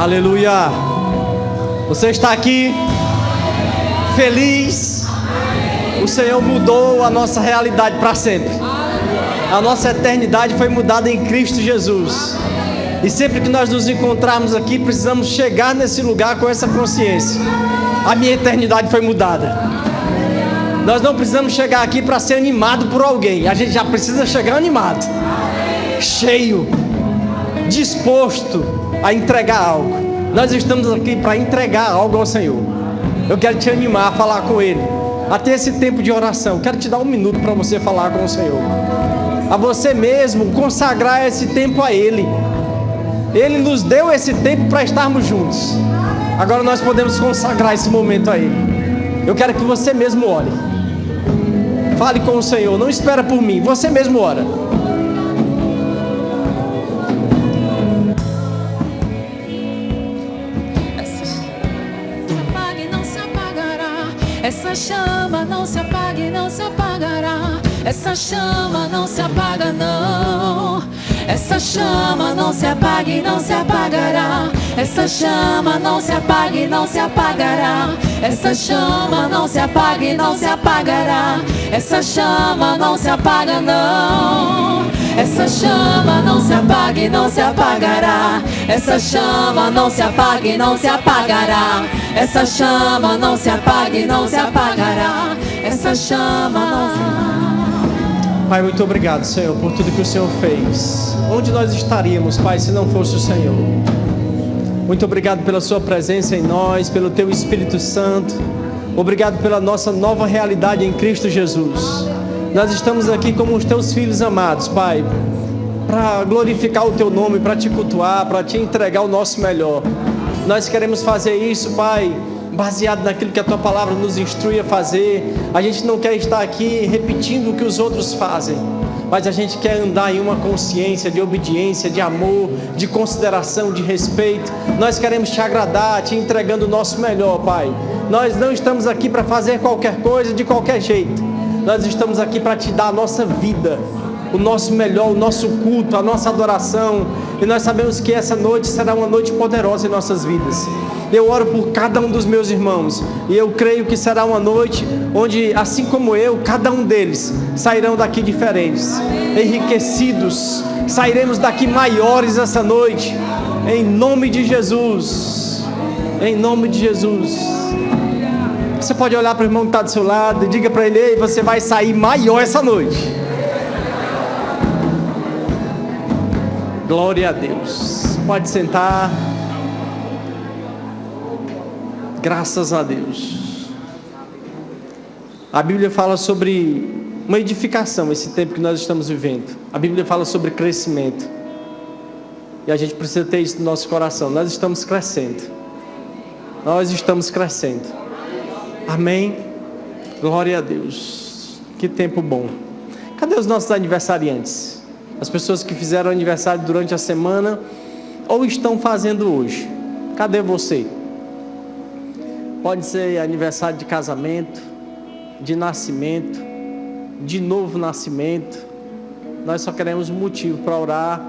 Aleluia. Você está aqui feliz? O Senhor mudou a nossa realidade para sempre. A nossa eternidade foi mudada em Cristo Jesus. E sempre que nós nos encontrarmos aqui, precisamos chegar nesse lugar com essa consciência. A minha eternidade foi mudada. Nós não precisamos chegar aqui para ser animado por alguém. A gente já precisa chegar animado, cheio, disposto a entregar algo. Nós estamos aqui para entregar algo ao Senhor. Eu quero te animar a falar com Ele, a ter esse tempo de oração. Quero te dar 1 minuto para você falar com o Senhor, a você mesmo consagrar esse tempo a Ele. Ele nos deu esse tempo para estarmos juntos. Agora nós podemos consagrar esse momento a Ele. Eu quero que você mesmo ore. Fale com o Senhor, não espera por mim, você mesmo ora. Essa chama não se apaga e não se apagará. Essa chama não se apaga, não. Essa chama não se apaga e não se apagará. Essa chama não se apaga e não se apagará. Essa chama não se apaga e não se apagará. Essa chama não se apaga, não. Essa chama não se apaga e não se apagará. Essa chama não se apaga e não se apagará. Essa chama não se apaga e não se apagará. Essa chama não se apaga. Pai, muito obrigado, Senhor, por tudo que o Senhor fez. Onde nós estaríamos, Pai, se não fosse o Senhor? Muito obrigado pela sua presença em nós, pelo teu Espírito Santo. Obrigado pela nossa nova realidade em Cristo Jesus. Nós estamos aqui como os teus filhos amados, Pai, para glorificar o teu nome, para te cultuar, para te entregar o nosso melhor. Nós queremos fazer isso, Pai, baseado naquilo que a tua palavra nos instrui a fazer. A gente não quer estar aqui repetindo o que os outros fazem, mas a gente quer andar em uma consciência de obediência, de amor, de consideração, de respeito. Nós queremos te agradar, te entregando o nosso melhor, Pai. Nós não estamos aqui para fazer qualquer coisa de qualquer jeito. Nós estamos aqui para te dar a nossa vida, o nosso melhor, o nosso culto, a nossa adoração. E nós sabemos que essa noite será uma noite poderosa em nossas vidas. Eu oro por cada um dos meus irmãos, e eu creio que será uma noite onde, assim como eu, cada um deles sairão daqui diferentes, enriquecidos. Sairemos daqui maiores essa noite, em nome de Jesus. Em nome de Jesus. Você pode olhar para o irmão que está do seu lado e diga para ele: ei, você vai sair maior essa noite. Glória a Deus. Pode sentar. Graças a Deus. A Bíblia fala sobre uma edificação, esse tempo que nós estamos vivendo. A Bíblia fala sobre crescimento. E a gente precisa ter isso no nosso coração. Nós estamos crescendo. Nós estamos crescendo. Amém. Glória a Deus. Que tempo bom. Cadê os nossos aniversariantes? As pessoas que fizeram aniversário durante a semana ou estão fazendo hoje. Cadê você? Pode ser aniversário de casamento, de nascimento, de novo nascimento. Nós só queremos um motivo para orar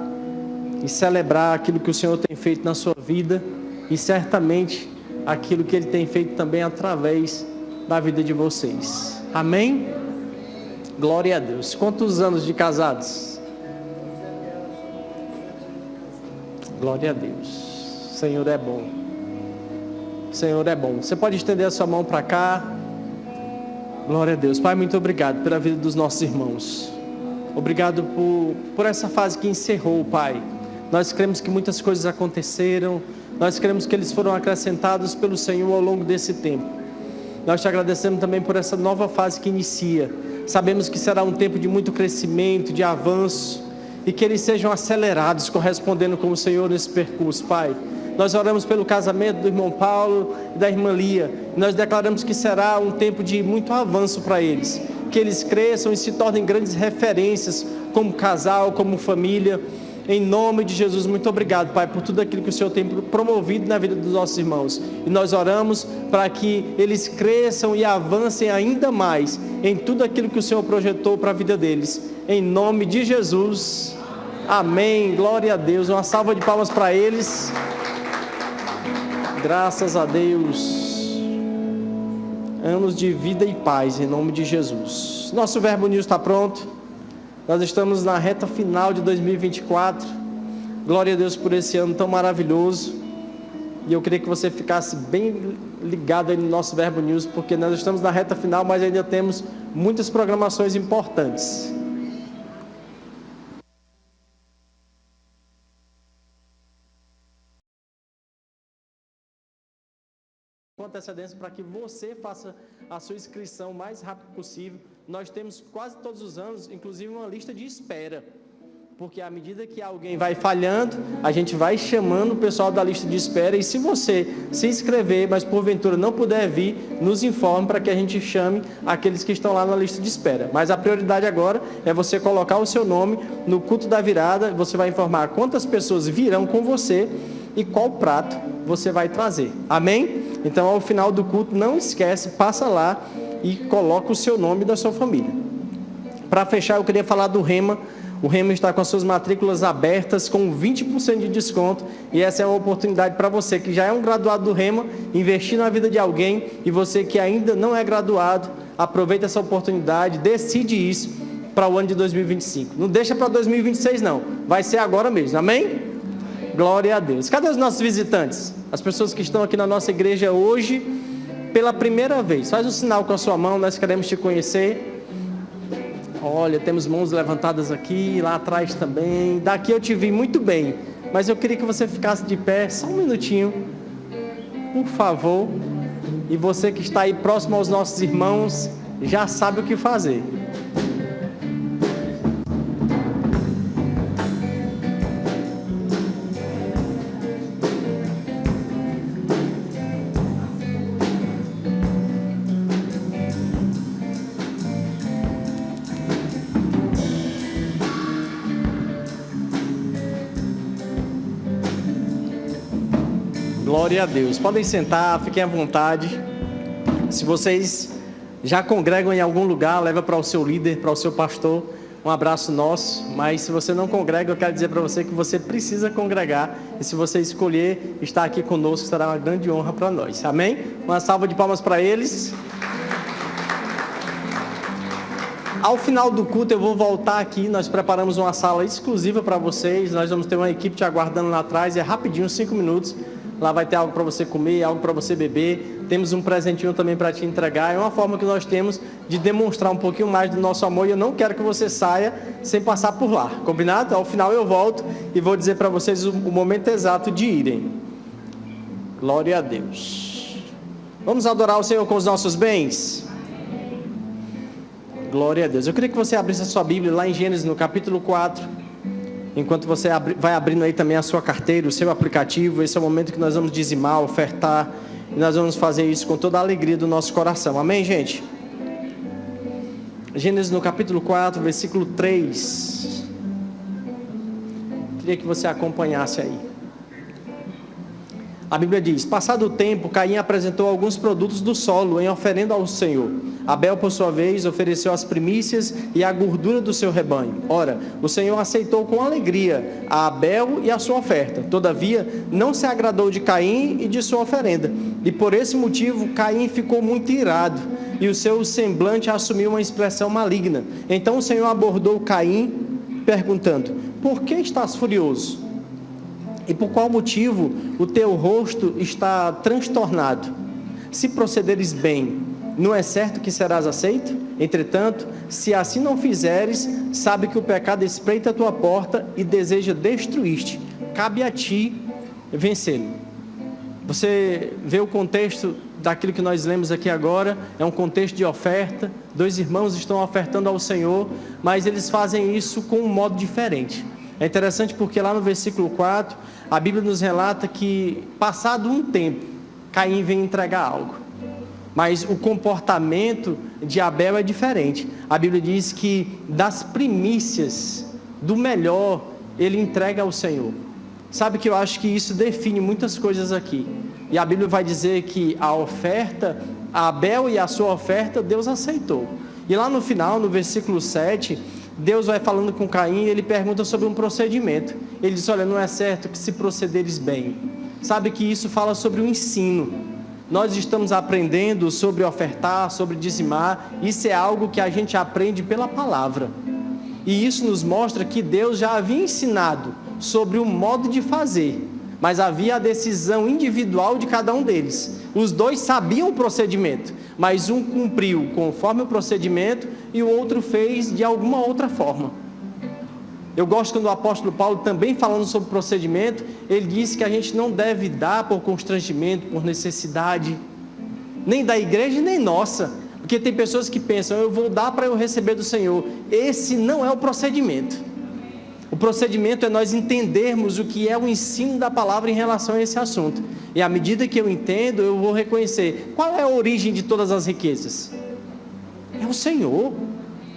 e celebrar aquilo que o Senhor tem feito na sua vida, e certamente aquilo que Ele tem feito também através da vida de vocês. Amém? Glória a Deus. Quantos anos de casados? Glória a Deus. O Senhor é bom. O Senhor é bom. Você pode estender a sua mão para cá. Glória a Deus. Pai, muito obrigado pela vida dos nossos irmãos. Obrigado por essa fase que encerrou, Pai. Nós cremos que muitas coisas aconteceram. Nós cremos que eles foram acrescentados pelo Senhor ao longo desse tempo. Nós te agradecemos também por essa nova fase que inicia. Sabemos que será um tempo de muito crescimento, de avanço, e que eles sejam acelerados, correspondendo com o Senhor nesse percurso, Pai. Nós oramos pelo casamento do irmão Paulo e da irmã Lia. Nós declaramos que será um tempo de muito avanço para eles. Que eles cresçam e se tornem grandes referências como casal, como família. Em nome de Jesus, muito obrigado, Pai, por tudo aquilo que o Senhor tem promovido na vida dos nossos irmãos. E nós oramos para que eles cresçam e avancem ainda mais em tudo aquilo que o Senhor projetou para a vida deles. Em nome de Jesus. Amém. Glória a Deus. Uma salva de palmas para eles. Graças a Deus. Anos de vida e paz, em nome de Jesus. Nosso Verbo News está pronto. Nós estamos na reta final de 2024. Glória a Deus por esse ano tão maravilhoso. E eu queria que você ficasse bem ligado aí no nosso Verbo News, porque nós estamos na reta final, mas ainda temos muitas programações importantes. Com antecedência para que você faça a sua inscrição o mais rápido possível. Nós temos quase todos os anos, inclusive, uma lista de espera. Porque à medida que alguém vai falhando, a gente vai chamando o pessoal da lista de espera. E se você se inscrever, mas porventura não puder vir, nos informe para que a gente chame aqueles que estão lá na lista de espera. Mas a prioridade agora é você colocar o seu nome no culto da virada. Você vai informar quantas pessoas virão com você e qual prato você vai trazer. Amém? Então, ao final do culto, não esquece, passa lá e coloca o seu nome e da sua família. Para fechar, eu queria falar do Rema. O Rema está com as suas matrículas abertas com 20% de desconto, e essa é uma oportunidade para você que já é um graduado do Rema, investir na vida de alguém, e você que ainda não é graduado, aproveita essa oportunidade, decide isso para o ano de 2025. Não deixa para 2026 não, vai ser agora mesmo, amém? Glória a Deus. Cadê os nossos visitantes? As pessoas que estão aqui na nossa igreja hoje, pela primeira vez, faz um sinal com a sua mão, nós queremos te conhecer. Olha, temos mãos levantadas aqui, lá atrás também. Daqui eu te vi muito bem, mas eu queria que você ficasse de pé só um minutinho, por favor. E você que está aí próximo aos nossos irmãos, já sabe o que fazer. Glória a Deus. Podem sentar, fiquem à vontade. Se vocês já congregam em algum lugar, leva para o seu líder, para o seu pastor, um abraço nosso. Mas se você não congrega, eu quero dizer para você que você precisa congregar. E se você escolher estar aqui conosco, será uma grande honra para nós. Amém? Uma salva de palmas para eles. Ao final do culto eu vou voltar aqui, nós preparamos uma sala exclusiva para vocês. Nós vamos ter uma equipe te aguardando lá atrás, é rapidinho, 5 minutos. Lá vai ter algo para você comer, algo para você beber. Temos um presentinho também para te entregar. É uma forma que nós temos de demonstrar um pouquinho mais do nosso amor. E eu não quero que você saia sem passar por lá. Combinado? Ao final eu volto e vou dizer para vocês o momento exato de irem. Glória a Deus. Vamos adorar o Senhor com os nossos bens? Glória a Deus. Eu queria que você abrisse a sua Bíblia lá em Gênesis, no capítulo 4. Enquanto você vai abrindo aí também a sua carteira, o seu aplicativo, esse é o momento que nós vamos dizimar, ofertar, e nós vamos fazer isso com toda a alegria do nosso coração. Amém, gente? Gênesis no capítulo 4, versículo 3. Queria que você acompanhasse aí. A Bíblia diz: passado o tempo, Caim apresentou alguns produtos do solo em oferenda ao Senhor. Abel, por sua vez, ofereceu as primícias e a gordura do seu rebanho. Ora, o Senhor aceitou com alegria a Abel e a sua oferta. Todavia, não se agradou de Caim e de sua oferenda. E por esse motivo, Caim ficou muito irado, e o seu semblante assumiu uma expressão maligna. Então o Senhor abordou Caim, perguntando: por que estás furioso? E por qual motivo o teu rosto está transtornado? Se procederes bem, não é certo que serás aceito? Entretanto, se assim não fizeres, sabe que o pecado espreita a tua porta e deseja destruir-te. Cabe a ti vencê-lo. Você vê o contexto daquilo que nós lemos aqui agora, é um contexto de oferta. 2 irmãos estão ofertando ao Senhor, mas eles fazem isso com um modo diferente. É interessante porque lá no versículo 4, a Bíblia nos relata que, passado um tempo, Caim vem entregar algo. Mas o comportamento de Abel é diferente. A Bíblia diz que das primícias, do melhor, ele entrega ao Senhor. Sabe que eu acho que isso define muitas coisas aqui. E a Bíblia vai dizer que a oferta, a Abel e a sua oferta, Deus aceitou. E lá no final, no versículo 7... Deus vai falando com Caim e ele pergunta sobre um procedimento. Ele diz: olha, não é certo que se procederes bem. sabe que isso fala sobre o ensino. Nós estamos aprendendo sobre ofertar, sobre dizimar. Isso é algo que a gente aprende pela palavra. E isso nos mostra que Deus já havia ensinado sobre o modo de fazer, mas havia a decisão individual de cada um deles. Os dois sabiam o procedimento, mas um cumpriu conforme o procedimento e o outro fez de alguma outra forma. Eu gosto quando o apóstolo Paulo, também falando sobre procedimento, ele disse que a gente não deve dar por constrangimento, por necessidade, nem da igreja nem nossa, porque tem pessoas que pensam, eu vou dar para eu receber do Senhor. Esse não é o procedimento. O procedimento é nós entendermos o que é o ensino da palavra em relação a esse assunto, e à medida que eu entendo, eu vou reconhecer qual é a origem de todas as riquezas. É o Senhor.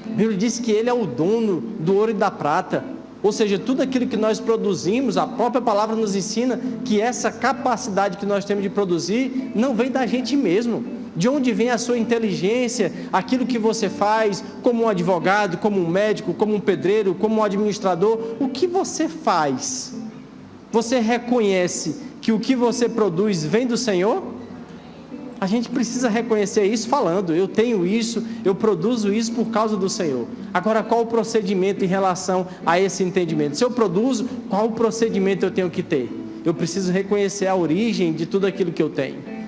A Bíblia diz que Ele é o dono do ouro e da prata, ou seja, tudo aquilo que nós produzimos, a própria palavra nos ensina que essa capacidade que nós temos de produzir não vem da gente mesmo. De onde vem a sua inteligência, aquilo que você faz como um advogado, como um médico, como um pedreiro, como um administrador? O que você faz? Você reconhece que o que você produz vem do Senhor? A gente precisa reconhecer isso falando, eu tenho isso, eu produzo isso por causa do Senhor. Agora, qual o procedimento em relação a esse entendimento? Se eu produzo, qual o procedimento eu tenho que ter? Eu preciso reconhecer a origem de tudo aquilo que eu tenho.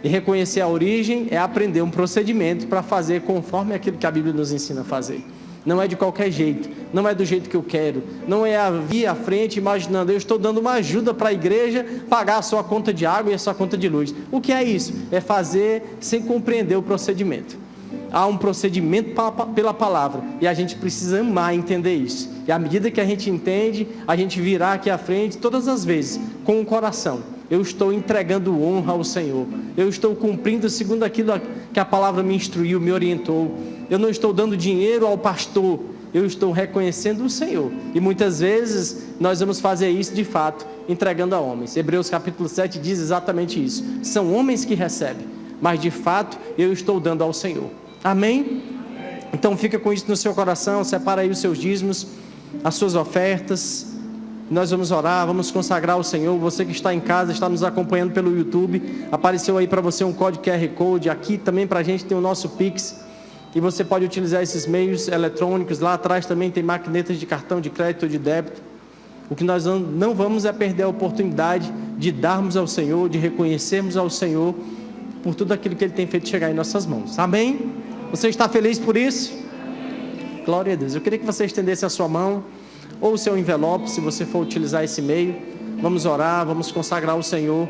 E reconhecer a origem é aprender um procedimento para fazer conforme aquilo que a Bíblia nos ensina a fazer. Não é de qualquer jeito, não é do jeito que eu quero, não é vir à frente imaginando, eu estou dando uma ajuda para a igreja pagar a sua conta de água e a sua conta de luz. O que é isso? É fazer sem compreender o procedimento. Há um procedimento pela palavra, e a gente precisa amar e entender isso. E à medida que a gente entende, a gente virá aqui à frente todas as vezes, com o coração. Eu estou entregando honra ao Senhor, eu estou cumprindo segundo aquilo que a palavra me instruiu, me orientou. Eu não estou dando dinheiro ao pastor, eu estou reconhecendo o Senhor. E muitas vezes nós vamos fazer isso de fato, entregando a homens. Hebreus capítulo 7 diz exatamente isso. São homens que recebem, mas de fato eu estou dando ao Senhor. Amém? Então fica com isso no seu coração, separa aí os seus dízimos, as suas ofertas. Nós vamos orar, vamos consagrar ao Senhor. Você que está em casa, está nos acompanhando pelo YouTube, apareceu aí para você um código QR Code. Aqui também para a gente tem o nosso Pix, e você pode utilizar esses meios eletrônicos. Lá atrás também tem maquinetas de cartão de crédito ou de débito. O que nós não vamos é perder a oportunidade de darmos ao Senhor, de reconhecermos ao Senhor por tudo aquilo que Ele tem feito chegar em nossas mãos. Amém? Você está feliz por isso? Glória a Deus. Eu queria que você estendesse a sua mão ou o seu envelope, se você for utilizar esse meio. Vamos orar, vamos consagrar ao Senhor,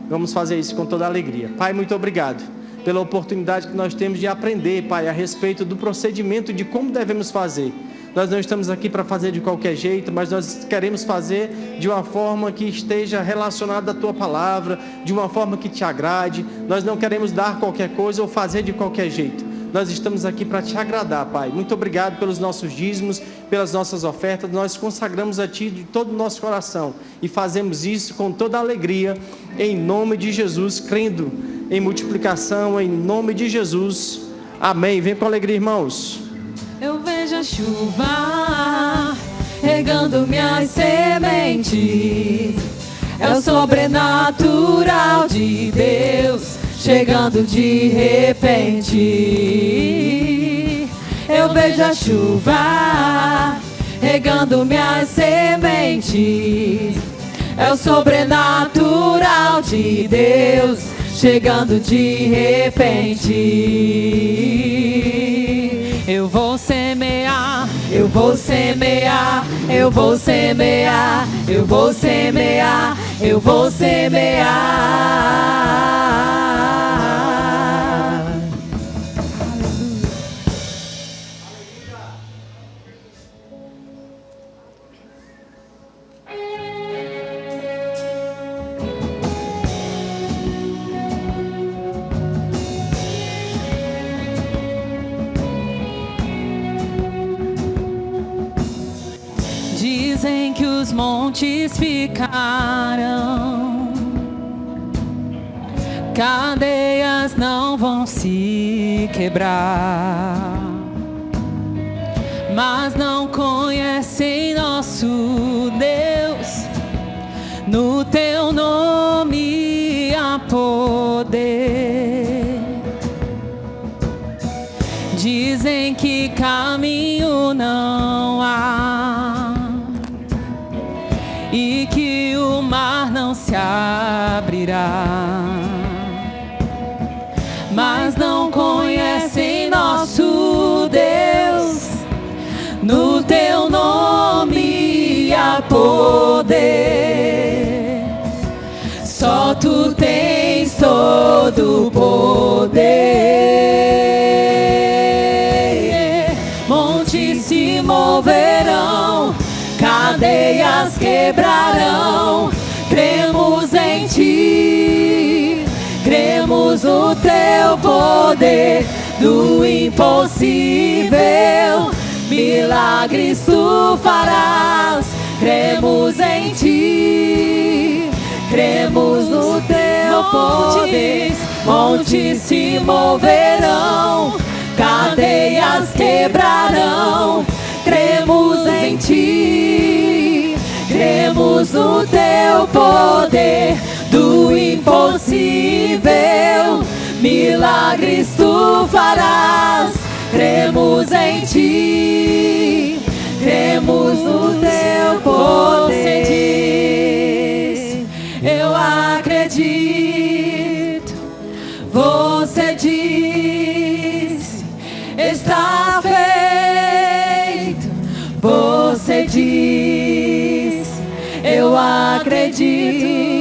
vamos fazer isso com toda a alegria. Pai, muito obrigado pela oportunidade que nós temos de aprender, Pai, a respeito do procedimento de como devemos fazer. Nós não estamos aqui para fazer de qualquer jeito, mas nós queremos fazer de uma forma que esteja relacionada à Tua Palavra, de uma forma que Te agrade. Nós não queremos dar qualquer coisa ou fazer de qualquer jeito. Nós estamos aqui para Te agradar, Pai. Muito obrigado pelos nossos dízimos, pelas nossas ofertas. Nós consagramos a Ti de todo o nosso coração e fazemos isso com toda a alegria, em nome de Jesus, crendo em multiplicação, em nome de Jesus. Amém. Vem com alegria, irmãos. Eu vejo a chuva regando minhas sementes. É o sobrenatural de Deus chegando de repente. Eu vejo a chuva regando minhas sementes. É o sobrenatural de Deus chegando de repente. Eu vou semear, eu vou semear, eu vou semear, eu vou semear, eu vou semear. Dizem que os montes ficaram, cadeias não vão se quebrar, mas não conhecem nosso Deus. No Teu nome poder. Dizem que caminho não há e que o mar não se abrirá, mas não conhecem nosso Deus. No teu nome há poder, só tu tens todo o poder. Montes se moverão, cadeias quebrarão. Cremos em ti, cremos no teu poder. Do impossível milagres tu farás. Cremos em ti, cremos no teu poder. Montes se moverão, cadeias quebrarão. Cremos em ti, cremos no teu poder. Do impossível milagres tu farás. Cremos em ti, cremos no teu poder. Você diz, eu acredito. Você diz, está feito. Você diz, eu acredito.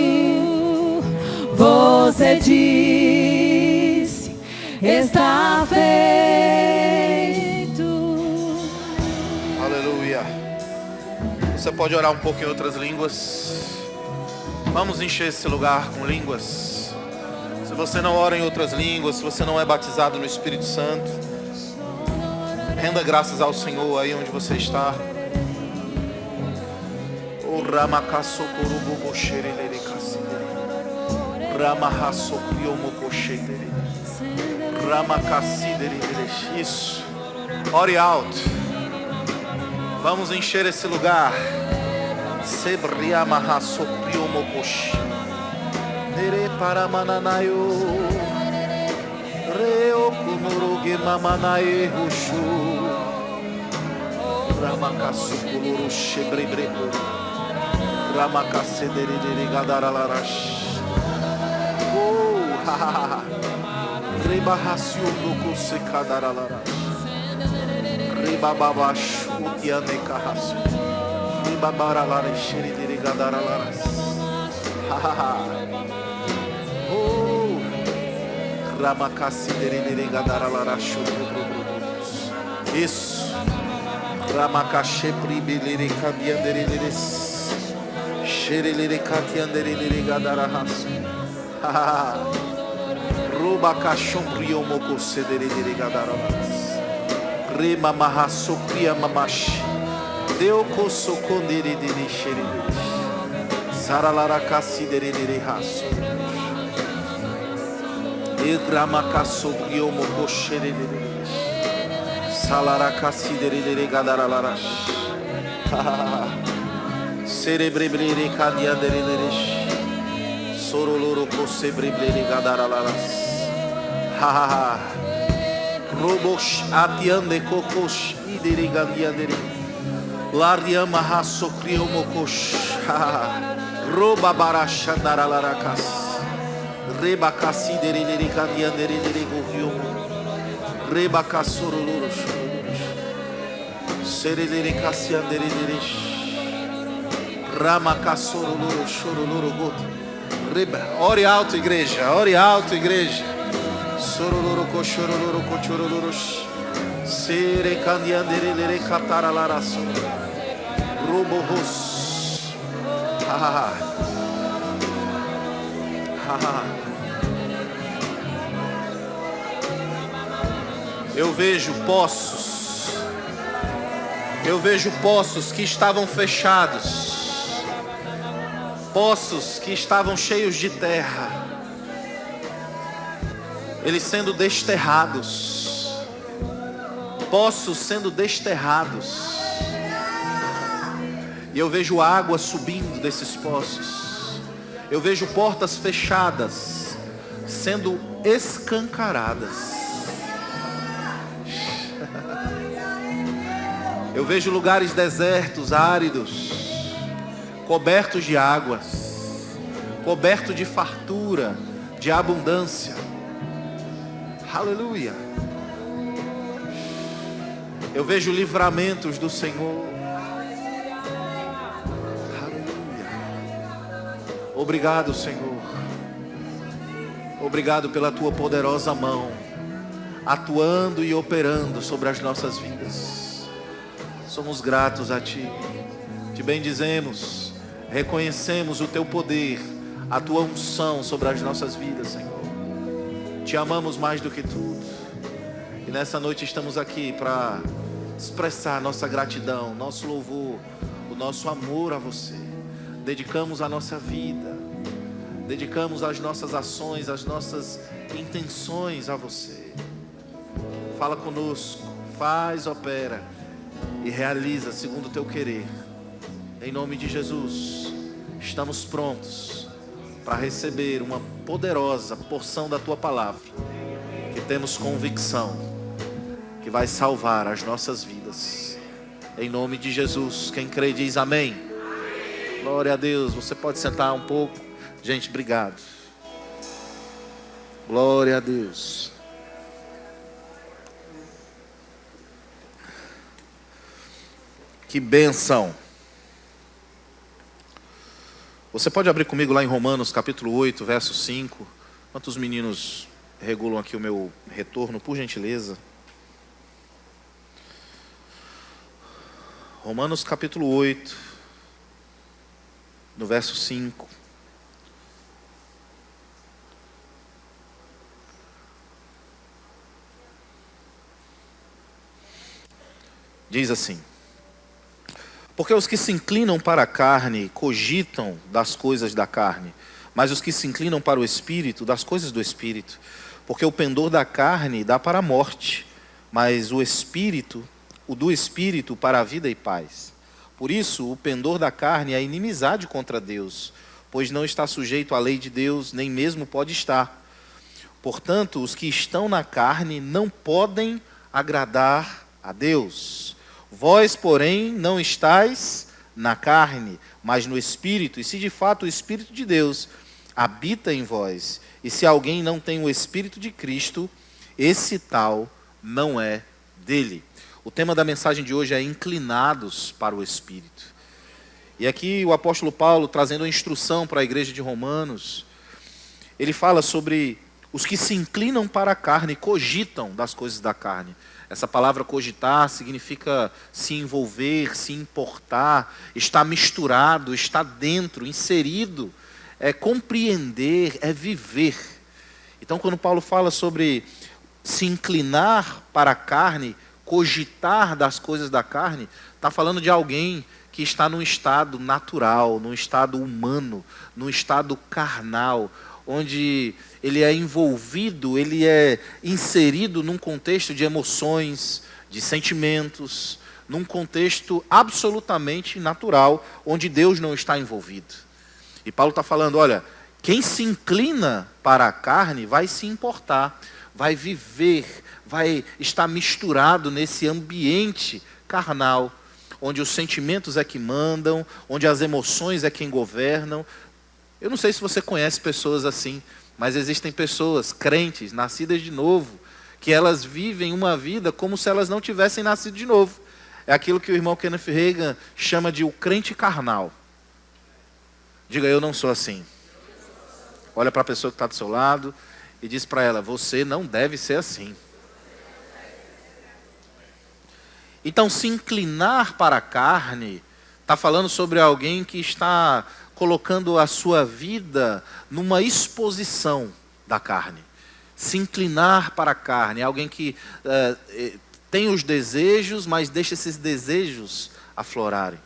Você diz, está feito. Aleluia. Você pode orar um pouco em outras línguas. Vamos encher esse lugar com línguas. Se você não ora em outras línguas, se você não é batizado no Espírito Santo, renda graças ao Senhor aí onde você está. O Ramakasokurubu Bosherele Kassidere. Ramahasokyomo Bosherele. Ramakassidere. Isso. Ore alto. Vamos encher esse lugar. Sebriamahasokyomo Bosh. Nere Paramananayo. Reokunuruge Mamanae Hushu. Ramakasukuluru Shebrebrebo. Ramakassedere Gadaralarash. Oh, ha ha ha. Rebahasio Loko Sekadaralarash. Rebababash Utianekahas. Rebabaralaresh Sheri Gadaralaras. Ha ha ha. Oh, Ramakassidere Gadaralarash. Isso. Ramakashe Pribilere Kadiandereles. Sherelere Katianderele Gadarahas. Ha ha ha. Ruba Kashon Priomoko Sederele Gadaralas. Rema Mahasokria Mamash. Deoko Sokondere de Sherele. Saralara Kassidere Hasso. Edramakasokrio Moko Sherele. Salara Kassidere Gadaralaras. Ha ha ha. Cerebrebre Kadianderele. Soroloro Kosebrebre Gadaralaras. Ha ha ha. Robosh atiande kokosh idere gandiandere. Lardiama hasokrio mokosh. Ha ha. Roba barasha daralarakas. Reba kasidere dere gandiandere dere gohyo. Reba kasoroloro shorosh. Serelere kasiandere dere. Rama kasoroloro shoroloro got. Reba. Ore alto, igreja. Ore alto, igreja. Soroloro koshoroloro kochoroloros. Sere candiandere lere cataralaraso. Robohos. Ha ha ha. Ha ha. Eu vejo poços. Eu vejo poços que estavam fechados. Poços que estavam cheios de terra. Eles sendo desterrados. Poços sendo desterrados. E eu vejo água subindo desses poços. Eu vejo portas fechadas. sendo escancaradas. Eu vejo lugares desertos, áridos, cobertos de águas, cobertos de fartura, de abundância. Aleluia. Eu vejo livramentos do Senhor. Aleluia. Obrigado, Senhor. Obrigado pela tua poderosa mão, atuando e operando sobre as nossas vidas. Somos gratos a Ti. Te bendizemos, reconhecemos o Teu poder, a Tua unção sobre as nossas vidas, Senhor. Te amamos mais do que tudo. E nessa noite estamos aqui para expressar nossa gratidão, nosso louvor, o nosso amor a Você. Dedicamos a nossa vida, dedicamos as nossas ações, as nossas intenções a Você. Fala conosco, faz, opera e realiza segundo o Teu querer. Em nome de Jesus, estamos prontos para receber uma poderosa porção da Tua palavra, que temos convicção que vai salvar as nossas vidas. Em nome de Jesus, quem crê diz amém. Amém. Glória a Deus. Você pode sentar um pouco. Gente, obrigado. Glória a Deus. Que bênção. Você pode abrir comigo lá em Romanos capítulo 8, verso 5. Quantos meninos regulam aqui o meu retorno, por gentileza? Romanos capítulo 8, no verso 5. Diz assim: porque os que se inclinam para a carne cogitam das coisas da carne, mas os que se inclinam para o Espírito, das coisas do Espírito. Porque o pendor da carne dá para a morte, mas o do Espírito para a vida e paz. Por isso, o pendor da carne é inimizade contra Deus, pois não está sujeito à lei de Deus, nem mesmo pode estar. Portanto, os que estão na carne não podem agradar a Deus. Vós, porém, não estáis na carne, mas no Espírito, e se de fato o Espírito de Deus habita em vós, e se alguém não tem o Espírito de Cristo, esse tal não é dele. O tema da mensagem de hoje é inclinados para o Espírito. E aqui o apóstolo Paulo, trazendo a instrução para a igreja de Romanos, ele fala sobre os que se inclinam para a carne, cogitam das coisas da carne. Essa palavra cogitar significa se envolver, se importar, estar misturado, estar dentro, inserido, é compreender, é viver. Então, quando Paulo fala sobre se inclinar para a carne, cogitar das coisas da carne, está falando de alguém que está num estado natural, num estado humano, num estado carnal, onde ele é envolvido, ele é inserido num contexto de emoções, de sentimentos, num contexto absolutamente natural, onde Deus não está envolvido. E Paulo está falando, olha, quem se inclina para a carne vai se importar, vai viver, vai estar misturado nesse ambiente carnal, onde os sentimentos é que mandam, onde as emoções é quem governam. Eu não sei se você conhece pessoas assim, mas existem pessoas, crentes, nascidas de novo, que elas vivem uma vida como se elas não tivessem nascido de novo. É aquilo que o irmão Kenneth Reagan chama de o crente carnal. Diga, eu não sou assim. Olha para a pessoa que está do seu lado e diz para ela, você não deve ser assim. Então, se inclinar para a carne, está falando sobre alguém que está colocando a sua vida numa exposição da carne. Se inclinar para a carne, alguém que tem os desejos, mas deixa esses desejos aflorarem.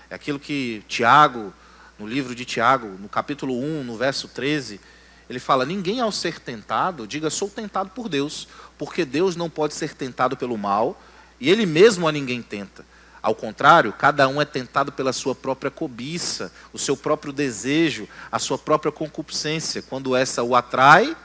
É aquilo que Tiago, no livro de Tiago, no capítulo 1, no verso 13, ele fala, ninguém ao ser tentado, diga, sou tentado por Deus, porque Deus não pode ser tentado pelo mal, e Ele mesmo a ninguém tenta. Ao contrário, cada um é tentado pela sua própria cobiça, o seu próprio desejo, a sua própria concupiscência, quando essa o atrai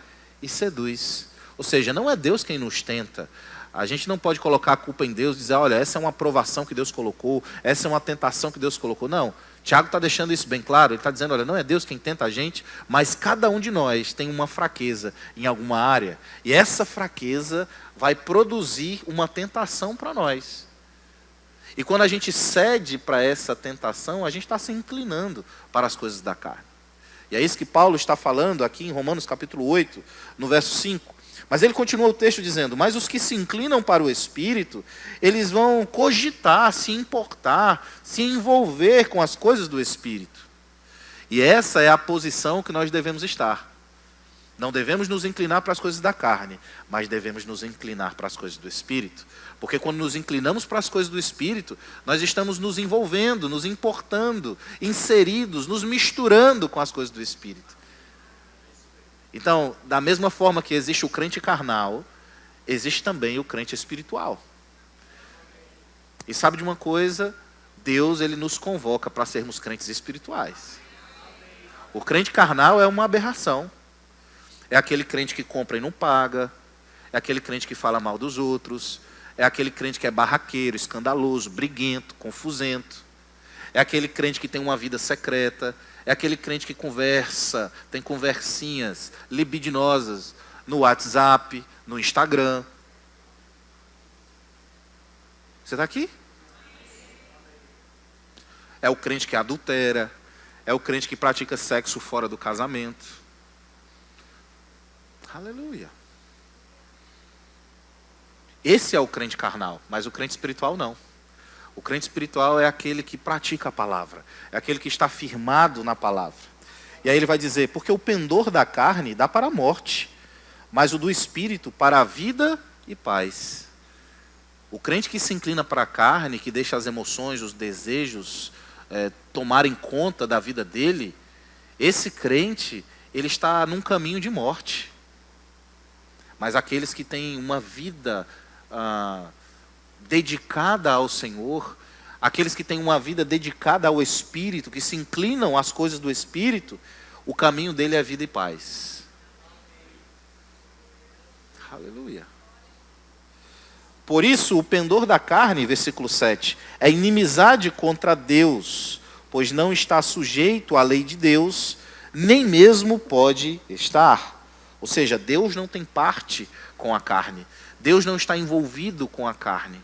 e seduz. Ou seja, não é Deus quem nos tenta. A gente não pode colocar a culpa em Deus e dizer, olha, essa é uma provação que Deus colocou, essa é uma tentação que Deus colocou. Não, Tiago está deixando isso bem claro. Ele está dizendo, olha, não é Deus quem tenta a gente, mas cada um de nós tem uma fraqueza em alguma área. E essa fraqueza vai produzir uma tentação para nós. E quando a gente cede para essa tentação, a gente está se inclinando para as coisas da carne. E é isso que Paulo está falando aqui em Romanos capítulo 8, no verso 5. Mas ele continua o texto dizendo, mas os que se inclinam para o Espírito, eles vão cogitar, se importar, se envolver com as coisas do Espírito. E essa é a posição que nós devemos estar. Não devemos nos inclinar para as coisas da carne, mas devemos nos inclinar para as coisas do Espírito. Porque quando nos inclinamos para as coisas do Espírito, nós estamos nos envolvendo, nos importando, inseridos, nos misturando com as coisas do Espírito. Então, da mesma forma que existe o crente carnal, existe também o crente espiritual. E sabe de uma coisa? Deus, ele nos convoca para sermos crentes espirituais. O crente carnal é uma aberração. É aquele crente que compra e não paga. É aquele crente que fala mal dos outros. É aquele crente que é barraqueiro, escandaloso, briguento, confusento. É aquele crente que tem uma vida secreta. É aquele crente que conversa, tem conversinhas libidinosas no WhatsApp, no Instagram. Você está aqui? É o crente que adultera. É o crente que pratica sexo fora do casamento. Aleluia. Esse é o crente carnal, mas o crente espiritual não. O crente espiritual é aquele que pratica a palavra, é aquele que está firmado na palavra. E aí ele vai dizer, porque o pendor da carne dá para a morte, mas o do espírito para a vida e paz. O crente que se inclina para a carne, que deixa as emoções, os desejos tomarem conta da vida dele, esse crente, ele está num caminho de morte. Mas aqueles que têm uma vida dedicada ao Senhor, aqueles que têm uma vida dedicada ao Espírito, que se inclinam às coisas do Espírito, o caminho dele é vida e paz. Aleluia. Por isso, o pendor da carne, versículo 7, é inimizade contra Deus, pois não está sujeito à lei de Deus, nem mesmo pode estar. Ou seja, Deus não tem parte com a carne. Deus não está envolvido com a carne.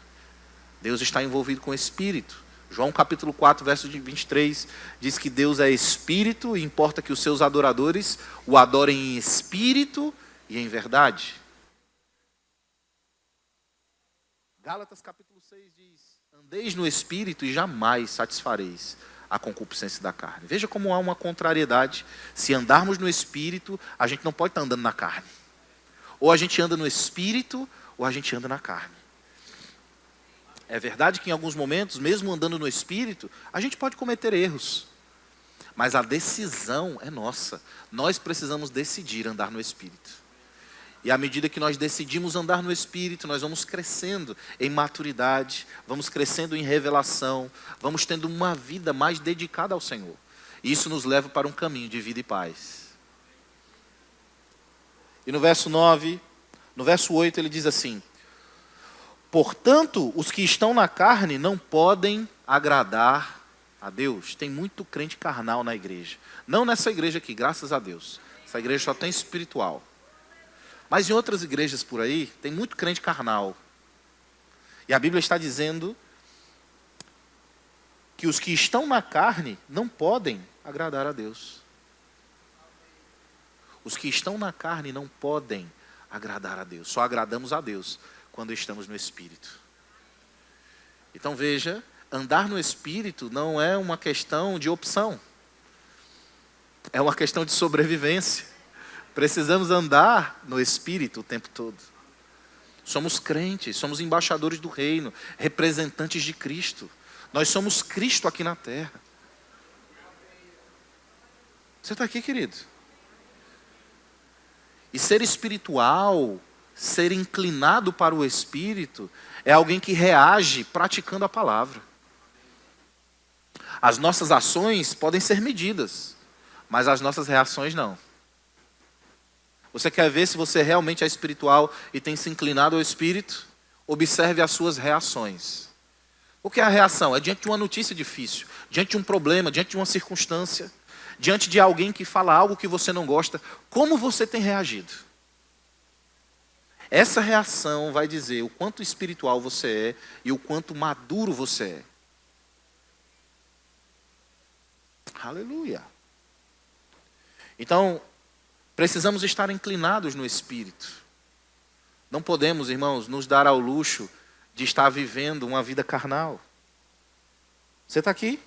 Deus está envolvido com o Espírito. João capítulo 4, verso 23, diz que Deus é Espírito e importa que os seus adoradores o adorem em Espírito e em verdade. Gálatas capítulo 6 diz, andeis no Espírito e jamais satisfareis a concupiscência da carne. Veja como há uma contrariedade. Se andarmos no Espírito, a gente não pode estar andando na carne. Ou a gente anda no Espírito, ou a gente anda na carne. É verdade que em alguns momentos, mesmo andando no Espírito, a gente pode cometer erros. Mas a decisão é nossa. Nós precisamos decidir andar no Espírito. E à medida que nós decidimos andar no Espírito, nós vamos crescendo em maturidade, vamos crescendo em revelação, vamos tendo uma vida mais dedicada ao Senhor. E isso nos leva para um caminho de vida e paz. E no verso 9, no verso 8 ele diz assim, portanto, os que estão na carne não podem agradar a Deus. Tem muito crente carnal na igreja. Não nessa igreja aqui, graças a Deus. Essa igreja só tem espiritual. Mas em outras igrejas por aí, tem muito crente carnal. E a Bíblia está dizendo que os que estão na carne não podem agradar a Deus. Os que estão na carne não podem agradar a Deus. Só agradamos a Deus quando estamos no Espírito. Então veja, andar no Espírito não é uma questão de opção. É uma questão de sobrevivência. Precisamos andar no Espírito o tempo todo. Somos crentes, somos embaixadores do reino, representantes de Cristo. Nós somos Cristo aqui na terra. Você está aqui, querido? E ser espiritual, ser inclinado para o Espírito, é alguém que reage praticando a palavra. As nossas ações podem ser medidas, mas as nossas reações não. Você quer ver se você realmente é espiritual e tem se inclinado ao Espírito? Observe as suas reações. O que é a reação? É diante de uma notícia difícil, diante de um problema, diante de uma circunstância, diante de alguém que fala algo que você não gosta. Como você tem reagido? Essa reação vai dizer o quanto espiritual você é e o quanto maduro você é. Aleluia. Então, precisamos estar inclinados no Espírito. Não podemos, irmãos, nos dar ao luxo de estar vivendo uma vida carnal. Você está aqui?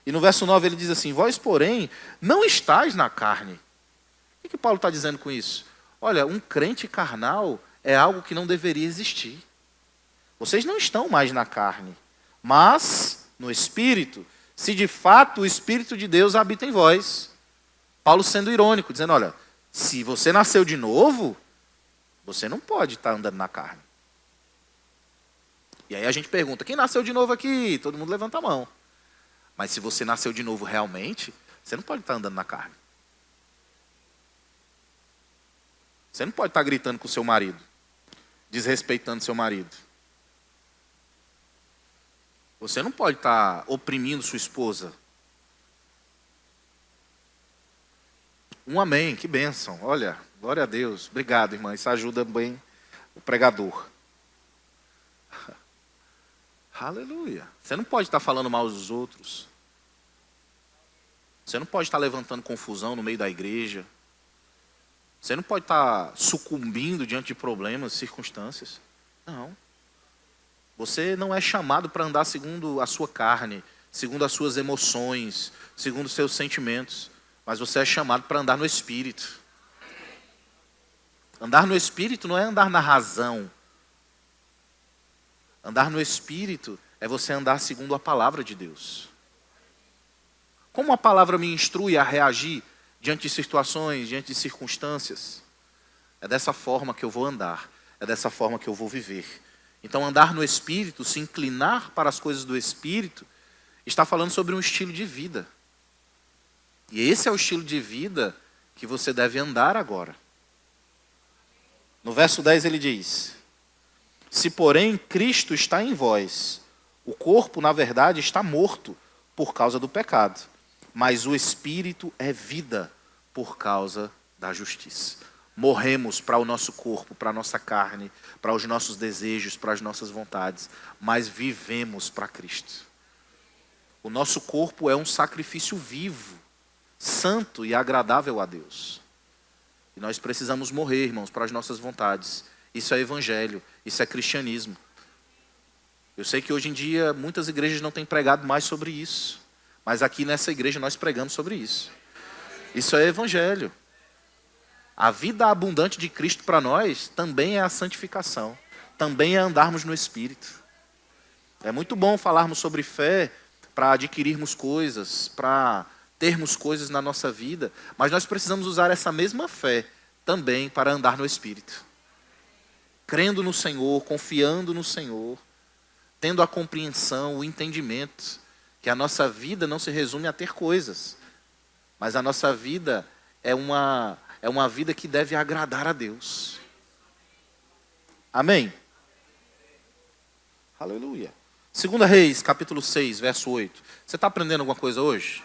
E no verso 9 ele diz assim: vós, porém, não estáis na carne. O que Paulo está dizendo com isso? Olha, um crente carnal é algo que não deveria existir. Vocês não estão mais na carne, mas no Espírito, se de fato o Espírito de Deus habita em vós. Paulo sendo irônico, dizendo, olha, se você nasceu de novo, você não pode estar andando na carne. E aí a gente pergunta, quem nasceu de novo aqui? Todo mundo levanta a mão. Mas se você nasceu de novo realmente, você não pode estar andando na carne. Você não pode estar gritando com o seu marido, desrespeitando seu marido. Você não pode estar oprimindo sua esposa. Um amém, que bênção. Olha, glória a Deus. Obrigado, irmã. Isso ajuda bem o pregador. Aleluia. Você não pode estar falando mal dos outros. Você não pode estar levantando confusão no meio da igreja. Você não pode estar sucumbindo diante de problemas, circunstâncias. Não. Você não é chamado para andar segundo a sua carne, segundo as suas emoções, segundo os seus sentimentos. Mas você é chamado para andar no Espírito. Andar no Espírito não é andar na razão. Andar no Espírito é você andar segundo a palavra de Deus. Como a palavra me instrui a reagir diante de situações, diante de circunstâncias, é dessa forma que eu vou andar, é dessa forma que eu vou viver. Então andar no Espírito, se inclinar para as coisas do Espírito, está falando sobre um estilo de vida. E esse é o estilo de vida que você deve andar agora. No verso 10 ele diz, se porém Cristo está em vós, o corpo na verdade está morto por causa do pecado, mas o Espírito é vida por causa da justiça. Morremos para o nosso corpo, para a nossa carne, para os nossos desejos, para as nossas vontades, mas vivemos para Cristo. O nosso corpo é um sacrifício vivo, santo e agradável a Deus. E nós precisamos morrer, irmãos, para as nossas vontades. Isso é evangelho, isso é cristianismo. Eu sei que hoje em dia muitas igrejas não têm pregado mais sobre isso. Mas aqui nessa igreja nós pregamos sobre isso. Isso é evangelho. A vida abundante de Cristo para nós também é a santificação. Também é andarmos no Espírito. É muito bom falarmos sobre fé para adquirirmos coisas, para termos coisas na nossa vida, mas nós precisamos usar essa mesma fé também para andar no Espírito. Crendo no Senhor, confiando no Senhor, tendo a compreensão, o entendimento, que a nossa vida não se resume a ter coisas, mas a nossa vida é uma vida que deve agradar a Deus. Amém? Aleluia. 2 Reis, capítulo 6, verso 8. Você está aprendendo alguma coisa hoje?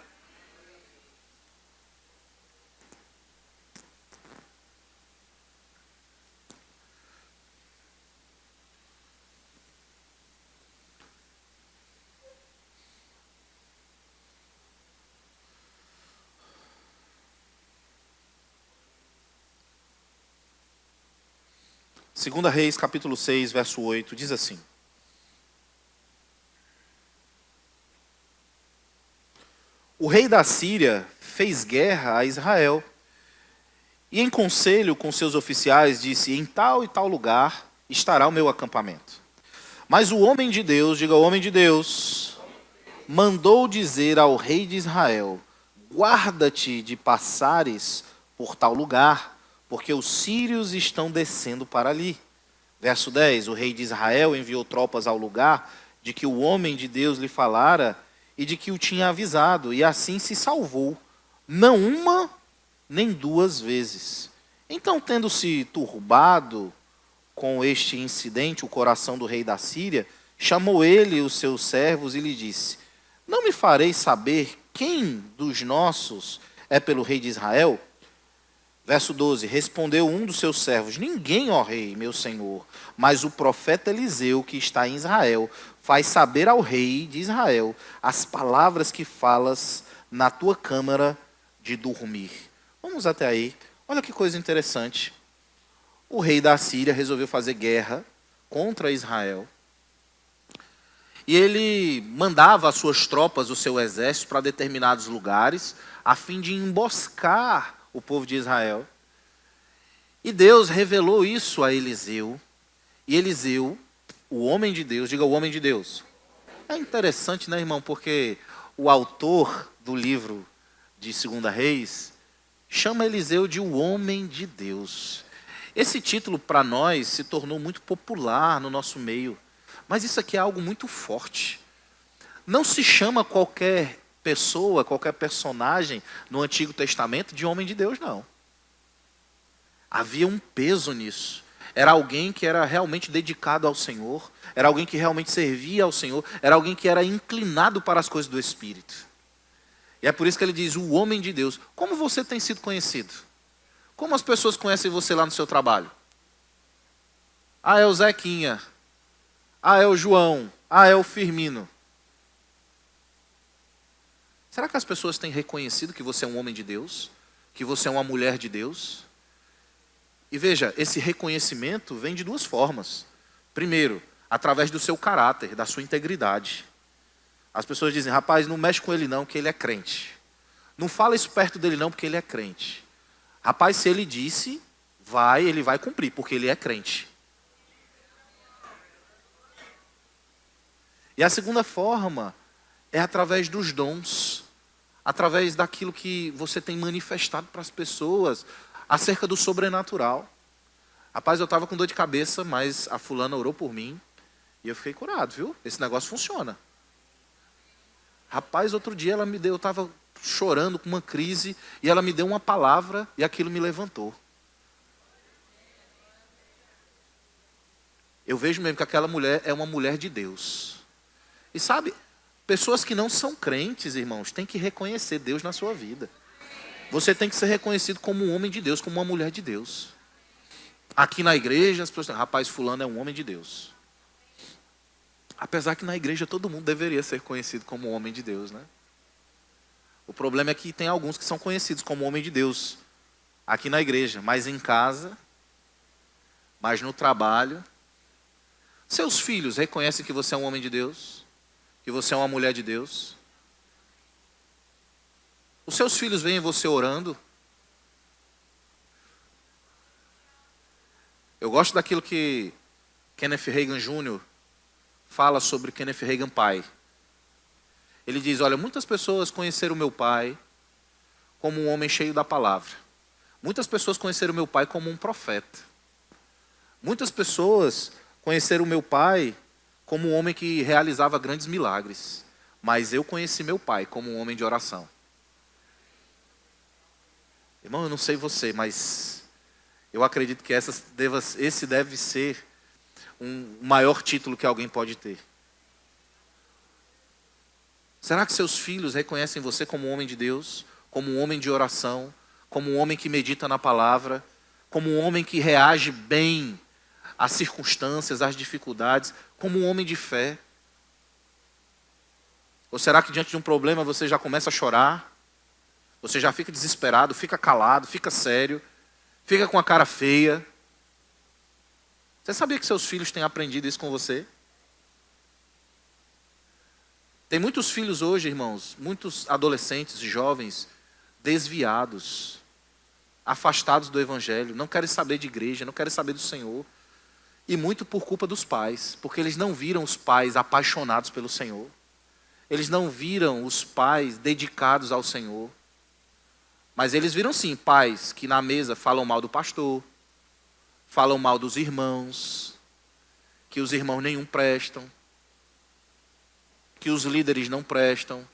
Segunda Reis, capítulo 6, verso 8, diz assim. O rei da Síria fez guerra a Israel e em conselho com seus oficiais disse, em tal e tal lugar estará o meu acampamento. Mas o homem de Deus, diga o homem de Deus, mandou dizer ao rei de Israel, guarda-te de passares por tal lugar, porque os sírios estão descendo para ali. Verso 10, o rei de Israel enviou tropas ao lugar de que o homem de Deus lhe falara e de que o tinha avisado, e assim se salvou, não uma nem duas vezes. Então, tendo-se turbado com este incidente o coração do rei da Síria, chamou ele os seus servos e lhe disse: não me fareis saber quem dos nossos é pelo rei de Israel? Verso 12, respondeu um dos seus servos: ninguém, ó rei, meu senhor, mas o profeta Eliseu, que está em Israel, faz saber ao rei de Israel as palavras que falas na tua câmara de dormir. Vamos até aí. Olha que coisa interessante. O rei da Síria resolveu fazer guerra contra Israel. E ele mandava as suas tropas, o seu exército, para determinados lugares, a fim de emboscar o povo de Israel. E Deus revelou isso a Eliseu. E Eliseu, o homem de Deus, diga o homem de Deus. É interessante, né, irmão? Porque o autor do livro de 2 Reis chama Eliseu de o homem de Deus. Esse título, para nós, se tornou muito popular no nosso meio. Mas isso aqui é algo muito forte. Não se chama qualquer pessoa, qualquer personagem no Antigo Testamento de homem de Deus, não. Havia um peso nisso. Era alguém que era realmente dedicado ao Senhor, era alguém que realmente servia ao Senhor, era alguém que era inclinado para as coisas do Espírito. E é por isso que ele diz, o homem de Deus. Como você tem sido conhecido? Como as pessoas conhecem você lá no seu trabalho? Ah, é o Zequinha. Ah, é o João. Ah, é o Firmino. Será que as pessoas têm reconhecido que você é um homem de Deus? Que você é uma mulher de Deus? E veja, esse reconhecimento vem de duas formas. Primeiro, através do seu caráter, da sua integridade. As pessoas dizem, rapaz, não mexe com ele não, que ele é crente. Não fala isso perto dele não, porque ele é crente. Rapaz, se ele disse, ele vai cumprir, porque ele é crente. E a segunda forma é através dos dons. Através daquilo que você tem manifestado para as pessoas acerca do sobrenatural. Rapaz, eu estava com dor de cabeça, mas a fulana orou por mim e eu fiquei curado, viu? Esse negócio funciona. Rapaz, outro dia eu estava chorando com uma crise e ela me deu uma palavra e aquilo me levantou. Eu vejo mesmo que aquela mulher é uma mulher de Deus. E sabe, pessoas que não são crentes, irmãos, têm que reconhecer Deus na sua vida. Você tem que ser reconhecido como um homem de Deus, como uma mulher de Deus. Aqui na igreja, as pessoas dizem, rapaz, fulano é um homem de Deus. Apesar que na igreja todo mundo deveria ser conhecido como um homem de Deus, né? O problema é que tem alguns que são conhecidos como homem de Deus aqui na igreja, mas em casa, mas no trabalho. Seus filhos reconhecem que você é um homem de Deus? Que você é uma mulher de Deus? Os seus filhos veem você orando? Eu gosto daquilo que Kenneth Hagin Jr. fala sobre Kenneth Hagin pai. Ele diz, olha, muitas pessoas conheceram o meu pai como um homem cheio da palavra. Muitas pessoas conheceram o meu pai como um profeta. Muitas pessoas conheceram o meu pai como um homem que realizava grandes milagres. Mas eu conheci meu pai como um homem de oração. Irmão, eu não sei você, mas eu acredito que esse deve ser o maior título que alguém pode ter. Será que seus filhos reconhecem você como um homem de Deus? Como um homem de oração? Como um homem que medita na palavra? Como um homem que reage bem às circunstâncias, às dificuldades? Como um homem de fé? Ou será que diante de um problema você já começa a chorar? Você já fica desesperado, fica calado, fica sério, fica com a cara feia? Você sabia que seus filhos têm aprendido isso com você? Tem muitos filhos hoje, irmãos, muitos adolescentes e jovens desviados, afastados do Evangelho, não querem saber de igreja, não querem saber do Senhor. E muito por culpa dos pais, porque eles não viram os pais apaixonados pelo Senhor. Eles não viram os pais dedicados ao Senhor. Mas eles viram sim, pais que na mesa falam mal do pastor, falam mal dos irmãos, que os irmãos nenhum prestam, que os líderes não prestam.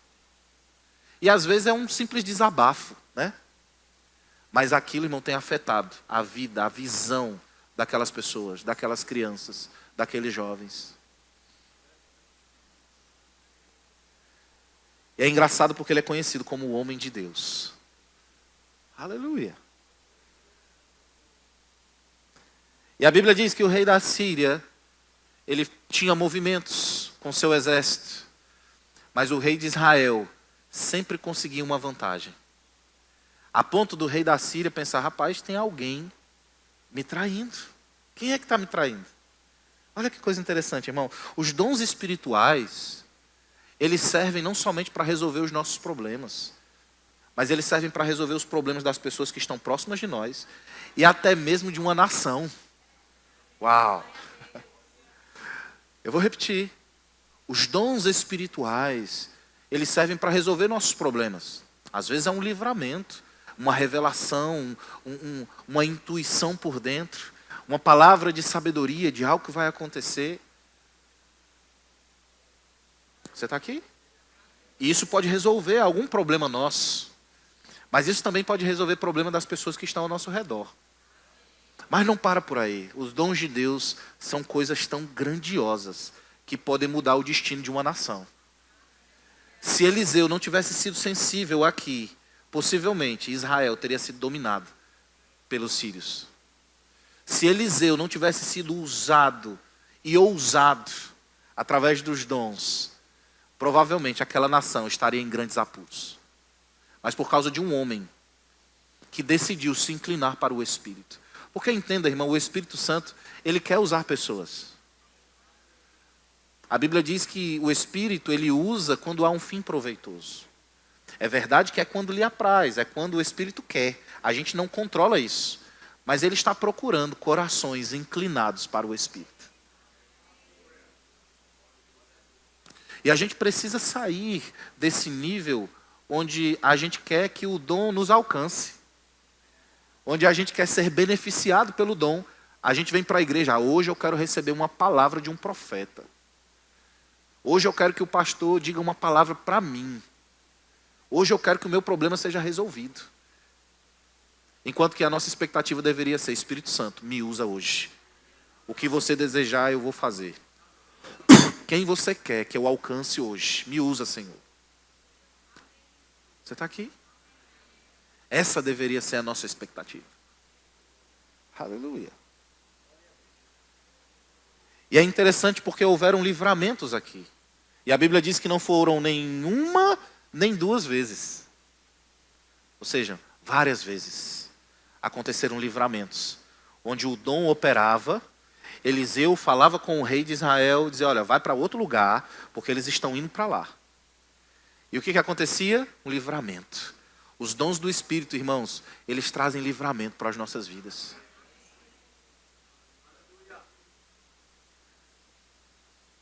E às vezes é um simples desabafo, né? Mas aquilo, irmão, tem afetado a vida, a visão daquelas pessoas, daquelas crianças, daqueles jovens. E é engraçado porque ele é conhecido como o homem de Deus. Aleluia. E a Bíblia diz que o rei da Síria, ele tinha movimentos com seu exército. Mas o rei de Israel sempre conseguia uma vantagem. A ponto do rei da Síria pensar, rapaz, tem alguém me traindo. Quem é que está me traindo? Olha que coisa interessante, irmão. Os dons espirituais, eles servem não somente para resolver os nossos problemas, mas eles servem para resolver os problemas das pessoas que estão próximas de nós e até mesmo de uma nação. Uau! Eu vou repetir. Os dons espirituais, eles servem para resolver nossos problemas. Às vezes é um livramento, uma revelação, uma intuição por dentro, uma palavra de sabedoria de algo que vai acontecer. Você está aqui? E isso pode resolver algum problema nosso. Mas isso também pode resolver problema das pessoas que estão ao nosso redor. Mas não para por aí. Os dons de Deus são coisas tão grandiosas que podem mudar o destino de uma nação. Se Eliseu não tivesse sido sensível aqui, possivelmente Israel teria sido dominado pelos sírios. Se Eliseu não tivesse sido usado e ousado através dos dons, provavelmente aquela nação estaria em grandes apuros. Mas por causa de um homem que decidiu se inclinar para o Espírito. Porque entenda, irmão, o Espírito Santo, ele quer usar pessoas. A Bíblia diz que o Espírito, ele usa quando há um fim proveitoso. É verdade que é quando lhe apraz, é quando o Espírito quer. A gente não controla isso. Mas ele está procurando corações inclinados para o Espírito. E a gente precisa sair desse nível onde a gente quer que o dom nos alcance. Onde a gente quer ser beneficiado pelo dom. A gente vem para a igreja, hoje eu quero receber uma palavra de um profeta. Hoje eu quero que o pastor diga uma palavra para mim. Hoje eu quero que o meu problema seja resolvido. Enquanto que a nossa expectativa deveria ser, Espírito Santo, me usa hoje. O que você desejar eu vou fazer. Quem você quer que eu alcance hoje, me usa, Senhor. Você está aqui? Essa deveria ser a nossa expectativa. Aleluia. E é interessante porque houveram livramentos aqui. E a Bíblia diz que não foram nem uma, nem duas vezes. Ou seja, várias vezes aconteceram livramentos. Onde o dom operava, Eliseu falava com o rei de Israel, dizia, olha, vai para outro lugar, porque eles estão indo para lá. E o que acontecia? Um livramento. Os dons do Espírito, irmãos, eles trazem livramento para as nossas vidas.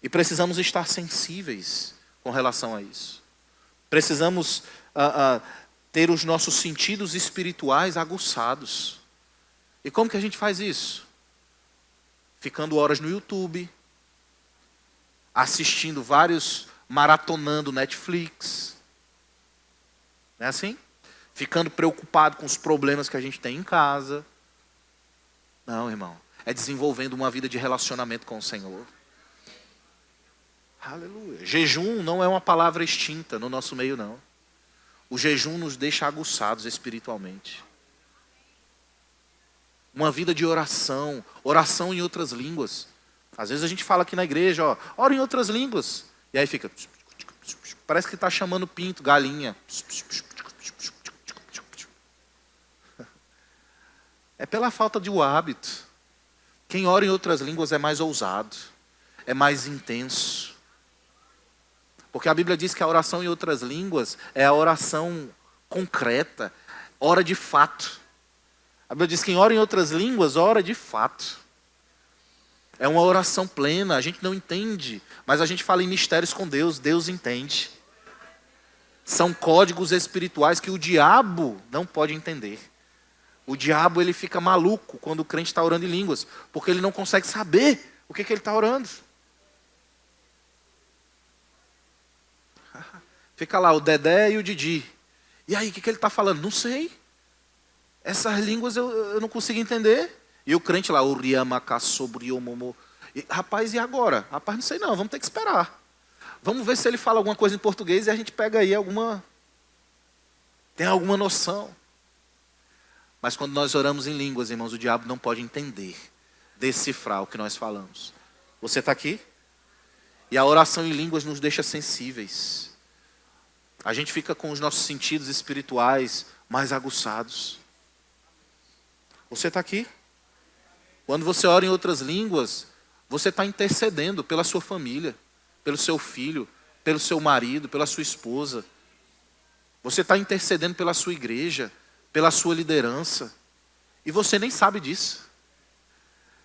E precisamos estar sensíveis com relação a isso. Precisamos ter os nossos sentidos espirituais aguçados. E como que a gente faz isso? Ficando horas no YouTube, assistindo maratonando Netflix. Não é assim? Ficando preocupado com os problemas que a gente tem em casa. Não, irmão. É desenvolvendo uma vida de relacionamento com o Senhor. Aleluia. Jejum não é uma palavra extinta no nosso meio, não. O jejum nos deixa aguçados espiritualmente. Uma vida de oração, oração em outras línguas. Às vezes a gente fala aqui na igreja, ó, ora em outras línguas. E aí fica, parece que está chamando pinto, galinha. É pela falta de um hábito. Quem ora em outras línguas é mais ousado, é mais intenso. Porque a Bíblia diz que a oração em outras línguas é a oração concreta, ora de fato. A Bíblia diz que quem ora em outras línguas, ora de fato. É uma oração plena, a gente não entende, mas a gente fala em mistérios com Deus, Deus entende. São códigos espirituais que o diabo não pode entender. O diabo ele fica maluco quando o crente está orando em línguas, porque ele não consegue saber o que ele está orando. Fica lá o Dedé e o Didi. E aí, o que ele está falando? Não sei. essas línguas eu não consigo entender. E o crente lá, rapaz, e agora? Rapaz, não sei não, vamos ter que esperar. Vamos ver se ele fala alguma coisa em português e a gente pega aí tem alguma noção. Mas quando nós oramos em línguas, irmãos, o diabo não pode entender, decifrar o que nós falamos. Você está aqui? E a oração em línguas nos deixa sensíveis. A gente fica com os nossos sentidos espirituais mais aguçados. Você está aqui? Quando você ora em outras línguas, você está intercedendo pela sua família, pelo seu filho, pelo seu marido, pela sua esposa. Você está intercedendo pela sua igreja, pela sua liderança. E você nem sabe disso.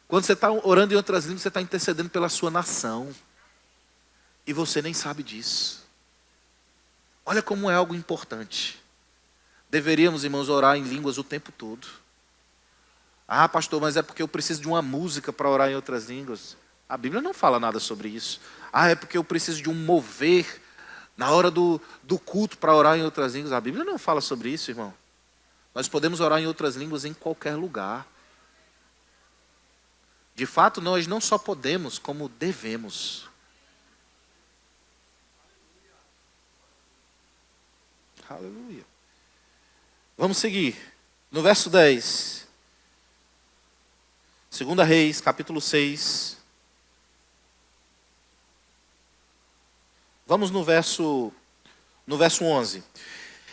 Quando você está orando em outras línguas, você está intercedendo pela sua nação. E você nem sabe disso. Olha como é algo importante. Deveríamos, irmãos, orar em línguas o tempo todo. Ah, pastor, mas é porque eu preciso de uma música para orar em outras línguas. A Bíblia não fala nada sobre isso. Ah, é porque eu preciso de um mover na hora do culto para orar em outras línguas. A Bíblia não fala sobre isso, irmão. Nós podemos orar em outras línguas em qualquer lugar. De fato, nós não só podemos, como devemos. Aleluia. Vamos seguir. No verso 10. 2 Reis, capítulo 6. Vamos no verso 11.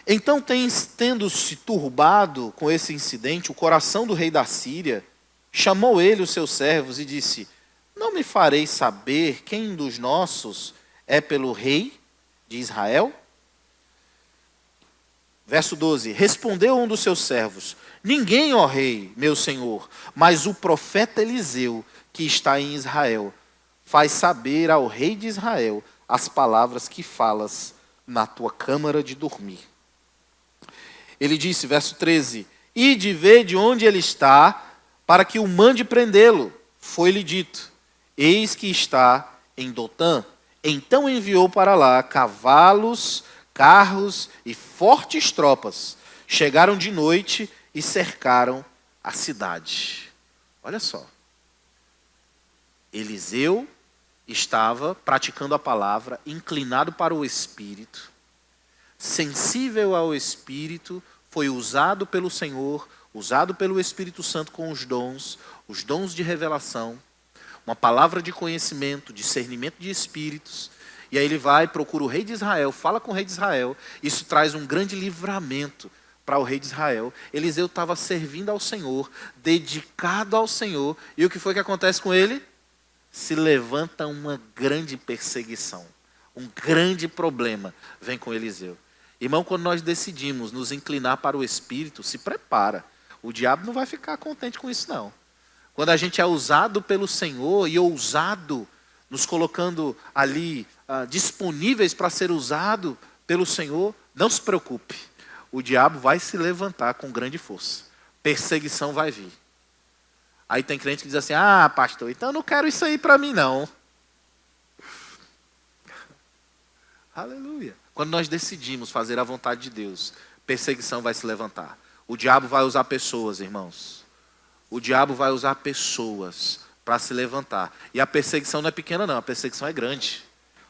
Então, tendo-se turbado com esse incidente, o coração do rei da Síria, chamou ele os seus servos e disse: não me fareis saber quem dos nossos é pelo rei de Israel? Verso 12. Respondeu um dos seus servos: ninguém, ó rei, meu senhor, mas o profeta Eliseu, que está em Israel, faz saber ao rei de Israel as palavras que falas na tua câmara de dormir. Ele disse, verso 13: ide ver de onde ele está, para que o mande prendê-lo. Foi-lhe dito: eis que está em Dotã. Então enviou para lá cavalos, carros e fortes tropas. Chegaram de noite e cercaram a cidade. Olha só. Eliseu estava praticando a palavra, inclinado para o Espírito, sensível ao Espírito, foi usado pelo Senhor, usado pelo Espírito Santo com os dons de revelação, uma palavra de conhecimento, discernimento de espíritos. E aí ele vai, procura o rei de Israel, fala com o rei de Israel. Isso traz um grande livramento para o rei de Israel. Eliseu estava servindo ao Senhor, dedicado ao Senhor. E o que foi que acontece com ele? Se levanta uma grande perseguição. Um grande problema vem com Eliseu. Irmão, quando nós decidimos nos inclinar para o Espírito, se prepara. O diabo não vai ficar contente com isso, não. Quando a gente é usado pelo Senhor e ousado, nos colocando ali disponíveis para ser usado pelo Senhor, não se preocupe. O diabo vai se levantar com grande força. Perseguição vai vir. Aí tem crente que diz assim: ah, pastor, então eu não quero isso aí para mim, não. Aleluia. Quando nós decidimos fazer a vontade de Deus, perseguição vai se levantar. O diabo vai usar pessoas, irmãos. O diabo vai usar pessoas para se levantar. E a perseguição não é pequena, não. A perseguição é grande.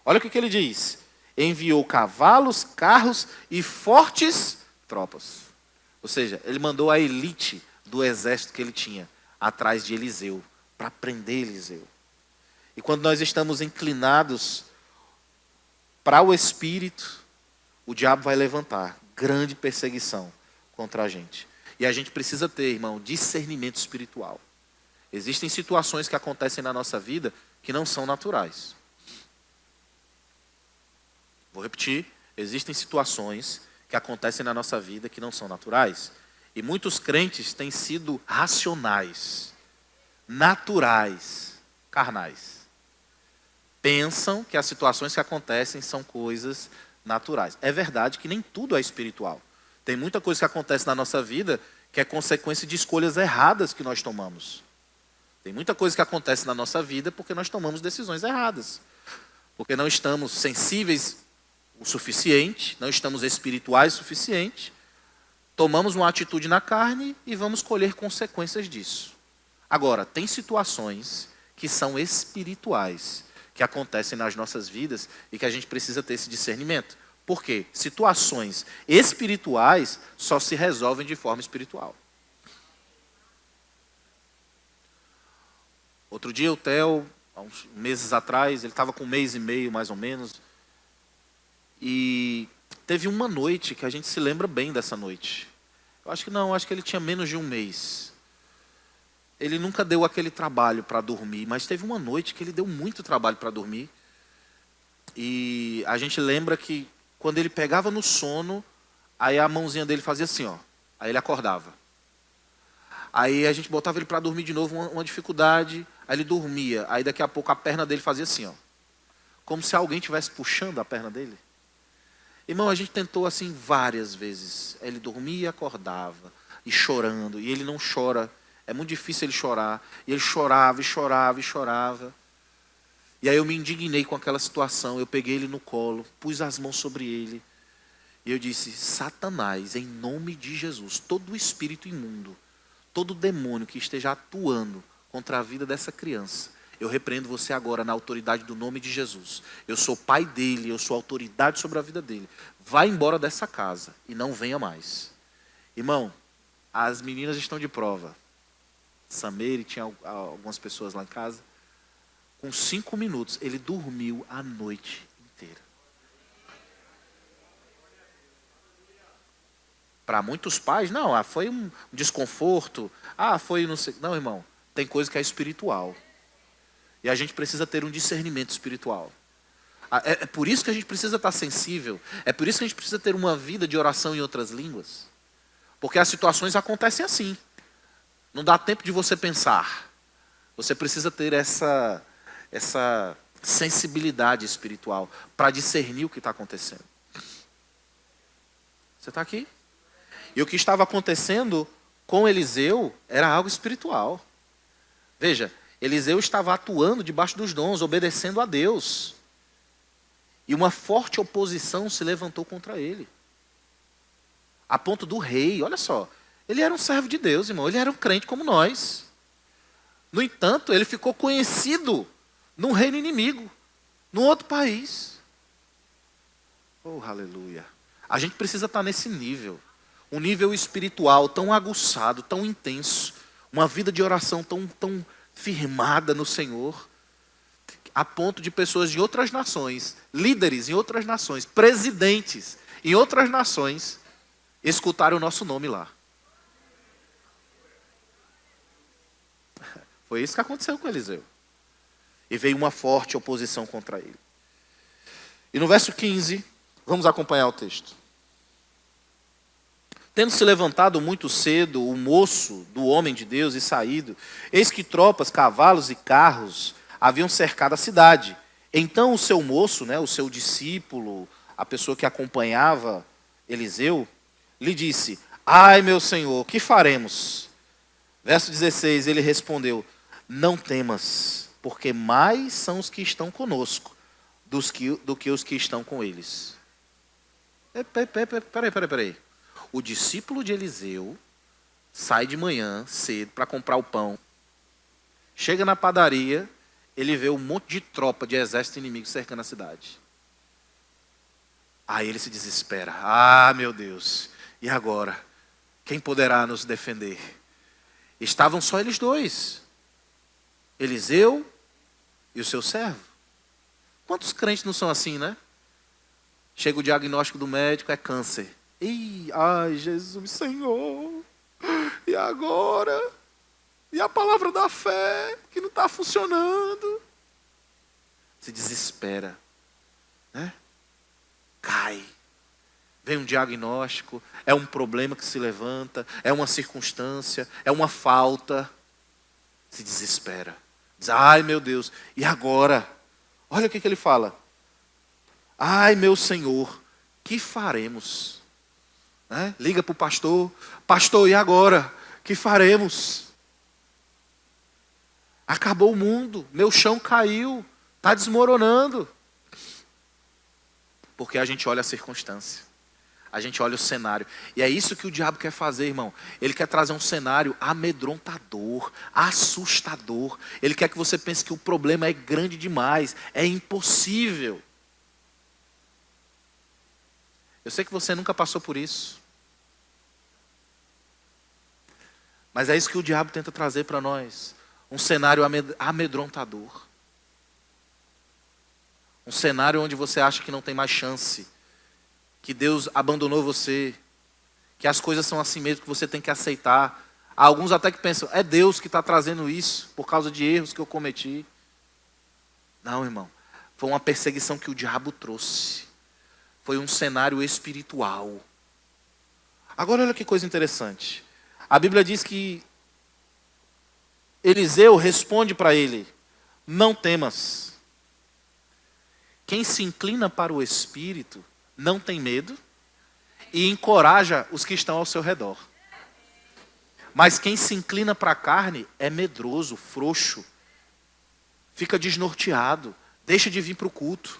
Olha o que ele diz. Enviou cavalos, carros e fortes tropas. Ou seja, ele mandou a elite do exército que ele tinha atrás de Eliseu, para prender Eliseu. E quando nós estamos inclinados para o Espírito, o diabo vai levantar grande perseguição contra a gente. E a gente precisa ter, irmão, discernimento espiritual. Existem situações que acontecem na nossa vida que não são naturais. Vou repetir, existem situações que acontecem na nossa vida que não são naturais. E muitos crentes têm sido racionais, naturais, carnais. Pensam que as situações que acontecem são coisas naturais. É verdade que nem tudo é espiritual. Tem muita coisa que acontece na nossa vida que é consequência de escolhas erradas que nós tomamos. Tem muita coisa que acontece na nossa vida porque nós tomamos decisões erradas. Porque não estamos sensíveis o suficiente, não estamos espirituais o suficiente, tomamos uma atitude na carne e vamos colher consequências disso. Agora, tem situações que são espirituais, que acontecem nas nossas vidas e que a gente precisa ter esse discernimento. Por quê? Situações espirituais só se resolvem de forma espiritual. Outro dia o Theo, há uns meses atrás, ele estava com 1 mês e meio mais ou menos, e teve uma noite que a gente se lembra bem dessa noite. Acho que ele tinha menos de 1 mês. Ele nunca deu aquele trabalho para dormir, mas teve uma noite que ele deu muito trabalho para dormir. E a gente lembra que quando ele pegava no sono, aí a mãozinha dele fazia assim, ó. Aí ele acordava. Aí a gente botava ele para dormir de novo, uma dificuldade, aí ele dormia. Aí daqui a pouco a perna dele fazia assim, ó. Como se alguém estivesse puxando a perna dele. Irmão, a gente tentou assim várias vezes. Ele dormia e acordava, e chorando, e ele não chora. É muito difícil ele chorar. E ele chorava, e chorava, e chorava. E aí eu me indignei com aquela situação. Eu peguei ele no colo, pus as mãos sobre ele. E eu disse, Satanás, em nome de Jesus, todo espírito imundo, todo demônio que esteja atuando contra a vida dessa criança, eu repreendo você agora na autoridade do nome de Jesus. Eu sou pai dele, eu sou autoridade sobre a vida dele. Vai embora dessa casa e não venha mais. Irmão, as meninas estão de prova. Sameire, tinha algumas pessoas lá em casa. Com 5 minutos, ele dormiu a noite inteira. Para muitos pais, não, foi um desconforto. Foi não sei. Não, irmão, tem coisa que é espiritual. E a gente precisa ter um discernimento espiritual. É por isso que a gente precisa estar sensível. É por isso que a gente precisa ter uma vida de oração em outras línguas. Porque as situações acontecem assim. Não dá tempo de você pensar. Você precisa ter essa sensibilidade espiritual para discernir o que está acontecendo. Você está aqui? E o que estava acontecendo com Eliseu era algo espiritual. Veja, Eliseu estava atuando debaixo dos dons, obedecendo a Deus. E uma forte oposição se levantou contra ele. A ponto do rei, olha só, ele era um servo de Deus, irmão, ele era um crente como nós. No entanto, ele ficou conhecido num reino inimigo, num outro país. Oh, aleluia. A gente precisa estar nesse nível. Um nível espiritual tão aguçado, tão intenso. Uma vida de oração tão firmada no Senhor. A ponto de pessoas de outras nações, líderes em outras nações, presidentes em outras nações, escutarem o nosso nome lá. Foi isso que aconteceu com Eliseu. E veio uma forte oposição contra ele. E no verso 15, vamos acompanhar o texto. Tendo se levantado muito cedo o moço do homem de Deus e saído, eis que tropas, cavalos e carros haviam cercado a cidade. Então o seu moço, o seu discípulo, a pessoa que acompanhava Eliseu, lhe disse, ai meu senhor, que faremos? Verso 16, ele respondeu, não temas, porque mais são os que estão conosco do que os que estão com eles. Peraí. O discípulo de Eliseu sai de manhã cedo para comprar o pão. Chega na padaria, ele vê um monte de tropa de exército inimigo cercando a cidade. Aí ele se desespera. Ah, meu Deus, e agora? Quem poderá nos defender? Estavam só eles dois. Eliseu e o seu servo. Quantos crentes não são assim, né? Chega o diagnóstico do médico, é câncer. Ai, Jesus, Senhor. E agora? E a palavra da fé, que não está funcionando? Se desespera. Né? Cai. Vem um diagnóstico, é um problema que se levanta, é uma circunstância, é uma falta. Se desespera. Diz, ai meu Deus, e agora? Olha o que ele fala. Ai meu Senhor, que faremos? Liga para o pastor. Pastor, e agora? Que faremos? Acabou o mundo, meu chão caiu, está desmoronando. Porque a gente olha a circunstância. a gente olha o cenário. E é isso que o diabo quer fazer, irmão. Ele quer trazer um cenário amedrontador, assustador. Ele quer que você pense que o problema é grande demais, é impossível. Eu sei que você nunca passou por isso. Mas é isso que o diabo tenta trazer para nós. Um cenário amedrontador. Um cenário onde você acha que não tem mais chance. Que Deus abandonou você. Que as coisas são assim mesmo, que você tem que aceitar. Há alguns até que pensam, é Deus que está trazendo isso por causa de erros que eu cometi. Não, irmão. Foi uma perseguição que o diabo trouxe. Foi um cenário espiritual. Agora olha que coisa interessante. A Bíblia diz que Eliseu responde para ele, não temas. Quem se inclina para o Espírito não tem medo e encoraja os que estão ao seu redor. Mas quem se inclina para a carne é medroso, frouxo, fica desnorteado, deixa de vir para o culto.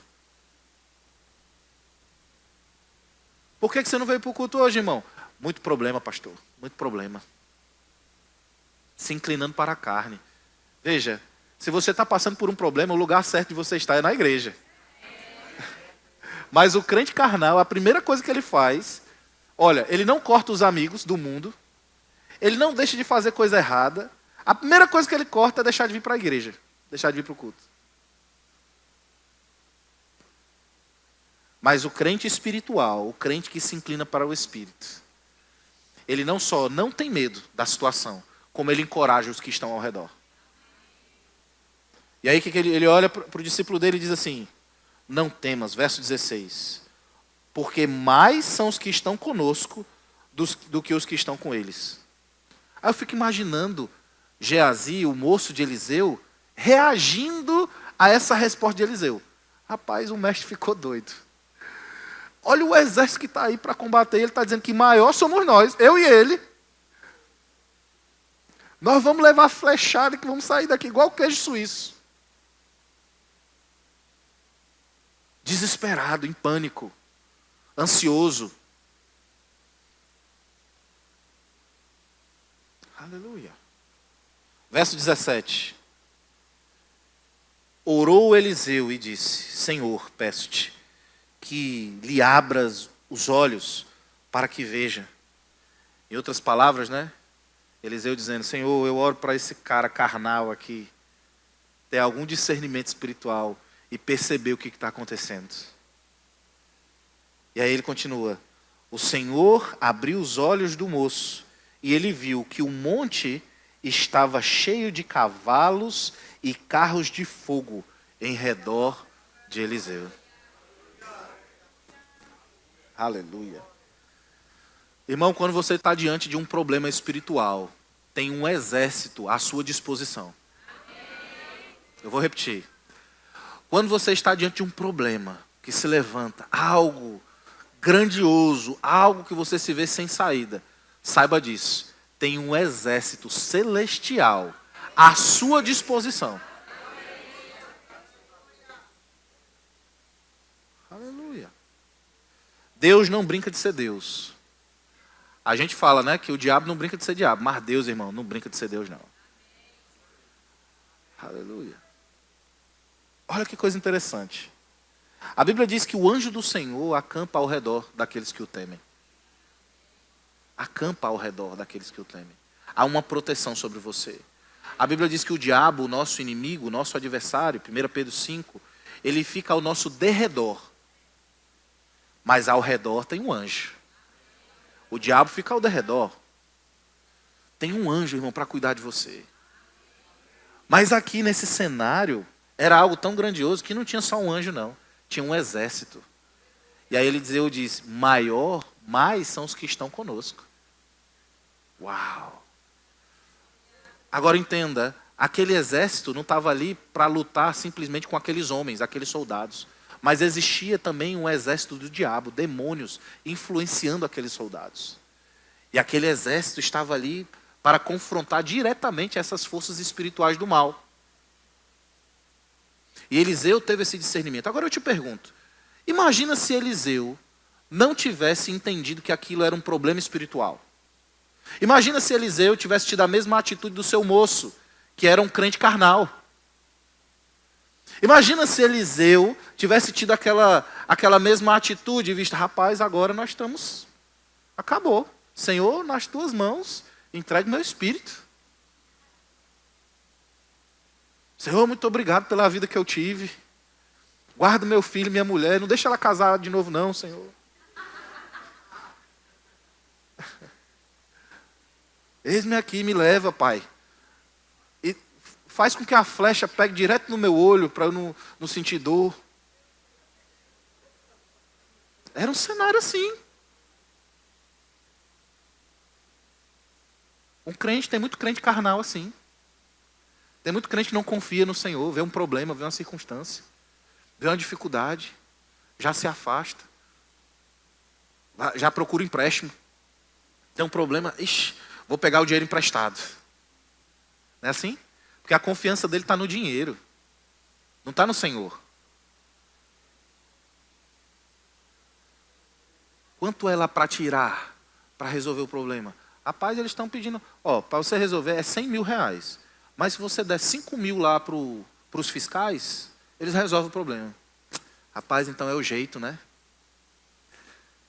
Por que você não veio para o culto hoje, irmão? Muito problema, pastor, muito problema. Se inclinando para a carne. Veja, se você está passando por um problema, o lugar certo de você estar é na igreja. Mas o crente carnal, a primeira coisa que ele faz, olha, ele não corta os amigos do mundo, ele não deixa de fazer coisa errada, a primeira coisa que ele corta é deixar de vir para a igreja, deixar de vir para o culto. Mas o crente espiritual, o crente que se inclina para o Espírito, ele não só não tem medo da situação, como ele encoraja os que estão ao redor. E aí que ele olha para o discípulo dele e diz assim, não temas, verso 16, porque mais são os que estão conosco do que os que estão com eles. Aí eu fico imaginando Geazi, o moço de Eliseu, reagindo a essa resposta de Eliseu. Rapaz, o mestre ficou doido. Olha o exército que está aí para combater. Ele está dizendo que maior somos nós, eu e ele. Nós vamos levar flechada que vamos sair daqui igual queijo suíço. Desesperado, em pânico, ansioso. Aleluia. Verso 17. Orou Eliseu e disse, Senhor, peço-te que lhe abras os olhos para que veja. Em outras palavras, né? Eliseu dizendo, Senhor, eu oro para esse cara carnal aqui ter algum discernimento espiritual e perceber o que está acontecendo. E aí ele continua, o Senhor abriu os olhos do moço e ele viu que o monte estava cheio de cavalos e carros de fogo em redor de Eliseu. Aleluia. Irmão, quando você está diante de um problema espiritual, tem um exército à sua disposição. Eu vou repetir. Quando você está diante de um problema que se levanta, algo grandioso, algo que você se vê sem saída, saiba disso. Tem um exército celestial à sua disposição. Aleluia. Deus não brinca de ser Deus. A gente fala, né, que o diabo não brinca de ser diabo, mas Deus, irmão, não brinca de ser Deus, não. Aleluia. Olha que coisa interessante. A Bíblia diz que o anjo do Senhor acampa ao redor daqueles que o temem. Acampa ao redor daqueles que o temem. Há uma proteção sobre você. A Bíblia diz que o diabo, o nosso inimigo, o nosso adversário, 1 Pedro 5, ele fica ao nosso derredor. Mas ao redor tem um anjo. O diabo fica ao derredor. Tem um anjo, irmão, para cuidar de você. Mas aqui nesse cenário, era algo tão grandioso que não tinha só um anjo, não. Tinha um exército. E aí Eliseu diz, mais são os que estão conosco. Uau! Agora entenda, aquele exército não estava ali para lutar simplesmente com aqueles homens, aqueles soldados. Mas existia também um exército do diabo, demônios, influenciando aqueles soldados. E aquele exército estava ali para confrontar diretamente essas forças espirituais do mal. E Eliseu teve esse discernimento. Agora eu te pergunto, imagina se Eliseu não tivesse entendido que aquilo era um problema espiritual. Imagina se Eliseu tivesse tido a mesma atitude do seu moço, que era um crente carnal. Imagina se Eliseu tivesse tido aquela mesma atitude e visto, rapaz, agora nós estamos, acabou. Senhor, nas tuas mãos, entregue meu espírito. Senhor, muito obrigado pela vida que eu tive. Guarda meu filho e minha mulher, não deixa ela casar de novo não, Senhor. Eis-me aqui, me leva, Pai. E faz com que a flecha pegue direto no meu olho, para eu não sentir dor. Era um cenário assim. Tem muito crente carnal assim. Tem muito crente que não confia no Senhor, vê um problema, vê uma circunstância, vê uma dificuldade, já se afasta, já procura empréstimo. Tem um problema, vou pegar o dinheiro emprestado. Não é assim? Porque a confiança dele está no dinheiro, não está no Senhor. Quanto é lá para tirar, para resolver o problema? Rapaz, eles estão pedindo, para você resolver é 100 mil reais. Mas se você der 5 mil lá para os fiscais, eles resolvem o problema. Rapaz, então é o jeito, né?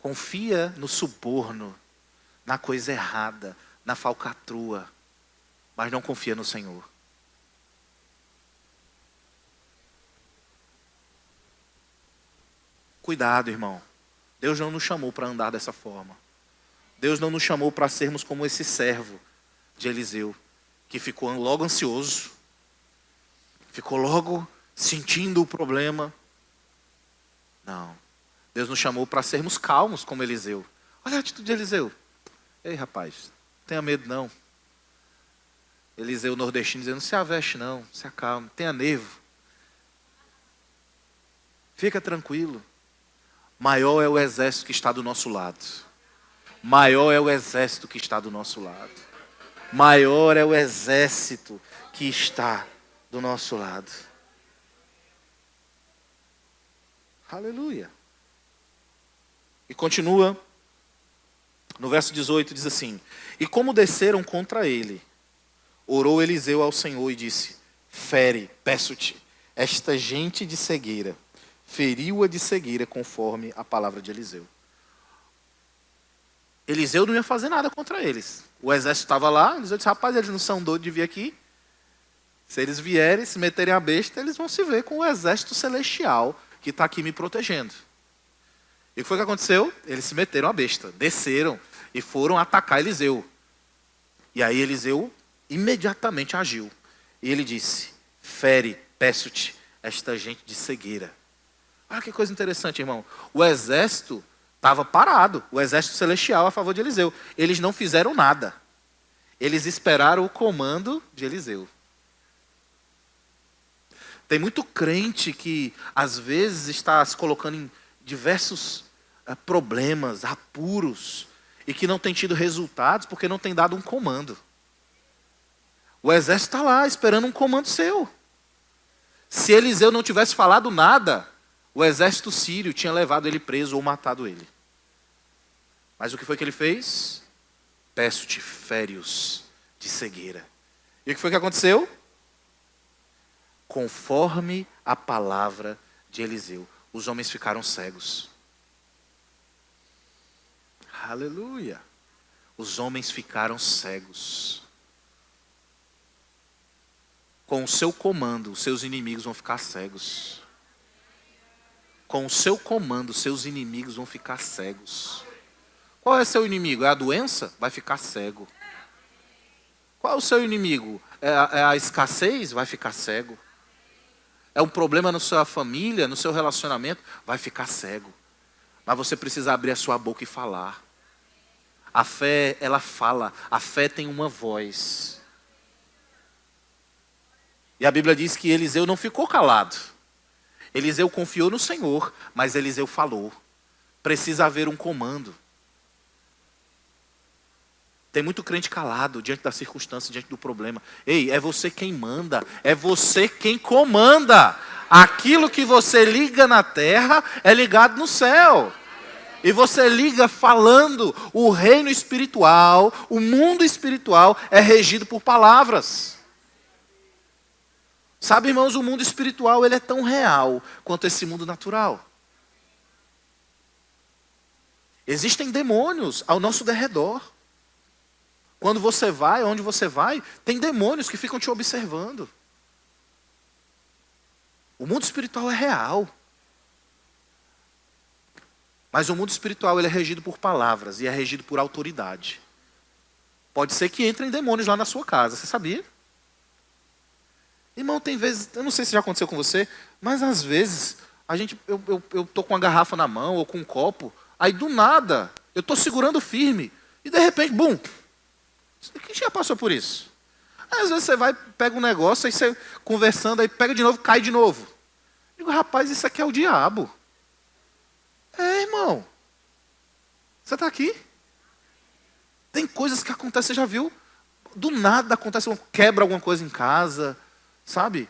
Confia no suborno, na coisa errada, na falcatrua, mas não confia no Senhor. Cuidado, irmão. Deus não nos chamou para andar dessa forma. Deus não nos chamou para sermos como esse servo de Eliseu, que ficou logo ansioso, ficou logo sentindo o problema. Não. Deus nos chamou para sermos calmos como Eliseu. Olha a atitude de Eliseu. Ei, rapaz, não tenha medo não. Eliseu nordestino dizendo, não se aveste não, se acalme, tenha nervo. Fica tranquilo. Maior é o exército que está do nosso lado. Maior é o exército que está do nosso lado. Maior é o exército que está do nosso lado. Aleluia. E continua, no verso 18 diz assim, e como desceram contra ele, orou Eliseu ao Senhor e disse, fere, peço-te, esta gente de cegueira, feriu-a de cegueira conforme a palavra de Eliseu. Eliseu não ia fazer nada contra eles. O exército estava lá, Eliseu disse, rapaz, eles não são doidos de vir aqui. Se eles vierem, se meterem a besta, eles vão se ver com o exército celestial que está aqui me protegendo. E o que foi que aconteceu? Eles se meteram a besta, desceram e foram atacar Eliseu. E aí Eliseu imediatamente agiu. E ele disse, fere, peço-te, esta gente de cegueira. Olha que coisa interessante, irmão. O exército estava parado, o exército celestial a favor de Eliseu. Eles não fizeram nada. Eles esperaram o comando de Eliseu. Tem muito crente que, às vezes, está se colocando em diversos problemas, apuros, e que não tem tido resultados porque não tem dado um comando. O exército está lá, esperando um comando seu. Se Eliseu não tivesse falado nada, o exército sírio tinha levado ele preso ou matado ele. Mas o que foi que ele fez? Peço-te, fere-os de cegueira. E o que foi que aconteceu? Conforme a palavra de Eliseu, os homens ficaram cegos. Aleluia. Os homens ficaram cegos. Com o seu comando, os seus inimigos vão ficar cegos. Com o seu comando, seus inimigos vão ficar cegos. Qual é seu inimigo? É a doença? Vai ficar cego. Qual é o seu inimigo? É a escassez? Vai ficar cego. É um problema na sua família, no seu relacionamento? Vai ficar cego. Mas você precisa abrir a sua boca e falar. A fé, ela fala. A fé tem uma voz. E a Bíblia diz que Eliseu não ficou calado. Eliseu confiou no Senhor, mas Eliseu falou. Precisa haver um comando. Tem muito crente calado diante da circunstância, diante do problema. Ei, é você quem manda, é você quem comanda. Aquilo que você liga na terra é ligado no céu. E você liga falando, o reino espiritual, o mundo espiritual é regido por palavras. Sabe, irmãos, o mundo espiritual ele é tão real quanto esse mundo natural. Existem demônios ao nosso derredor. Quando você vai, onde você vai, tem demônios que ficam te observando. O mundo espiritual é real. Mas o mundo espiritual ele é regido por palavras e é regido por autoridade. Pode ser que entrem demônios lá na sua casa, você sabia? Irmão, tem vezes, eu não sei se já aconteceu com você, mas às vezes eu tô com uma garrafa na mão ou com um copo, aí do nada eu tô segurando firme e de repente, bum! Quem já passou por isso? Aí, às vezes você vai, pega um negócio, aí você conversando, aí pega de novo, cai de novo. Eu digo, rapaz, isso aqui é o diabo. É, irmão. Você está aqui? Tem coisas que acontecem, você já viu? Do nada acontece, quebra alguma coisa em casa, sabe?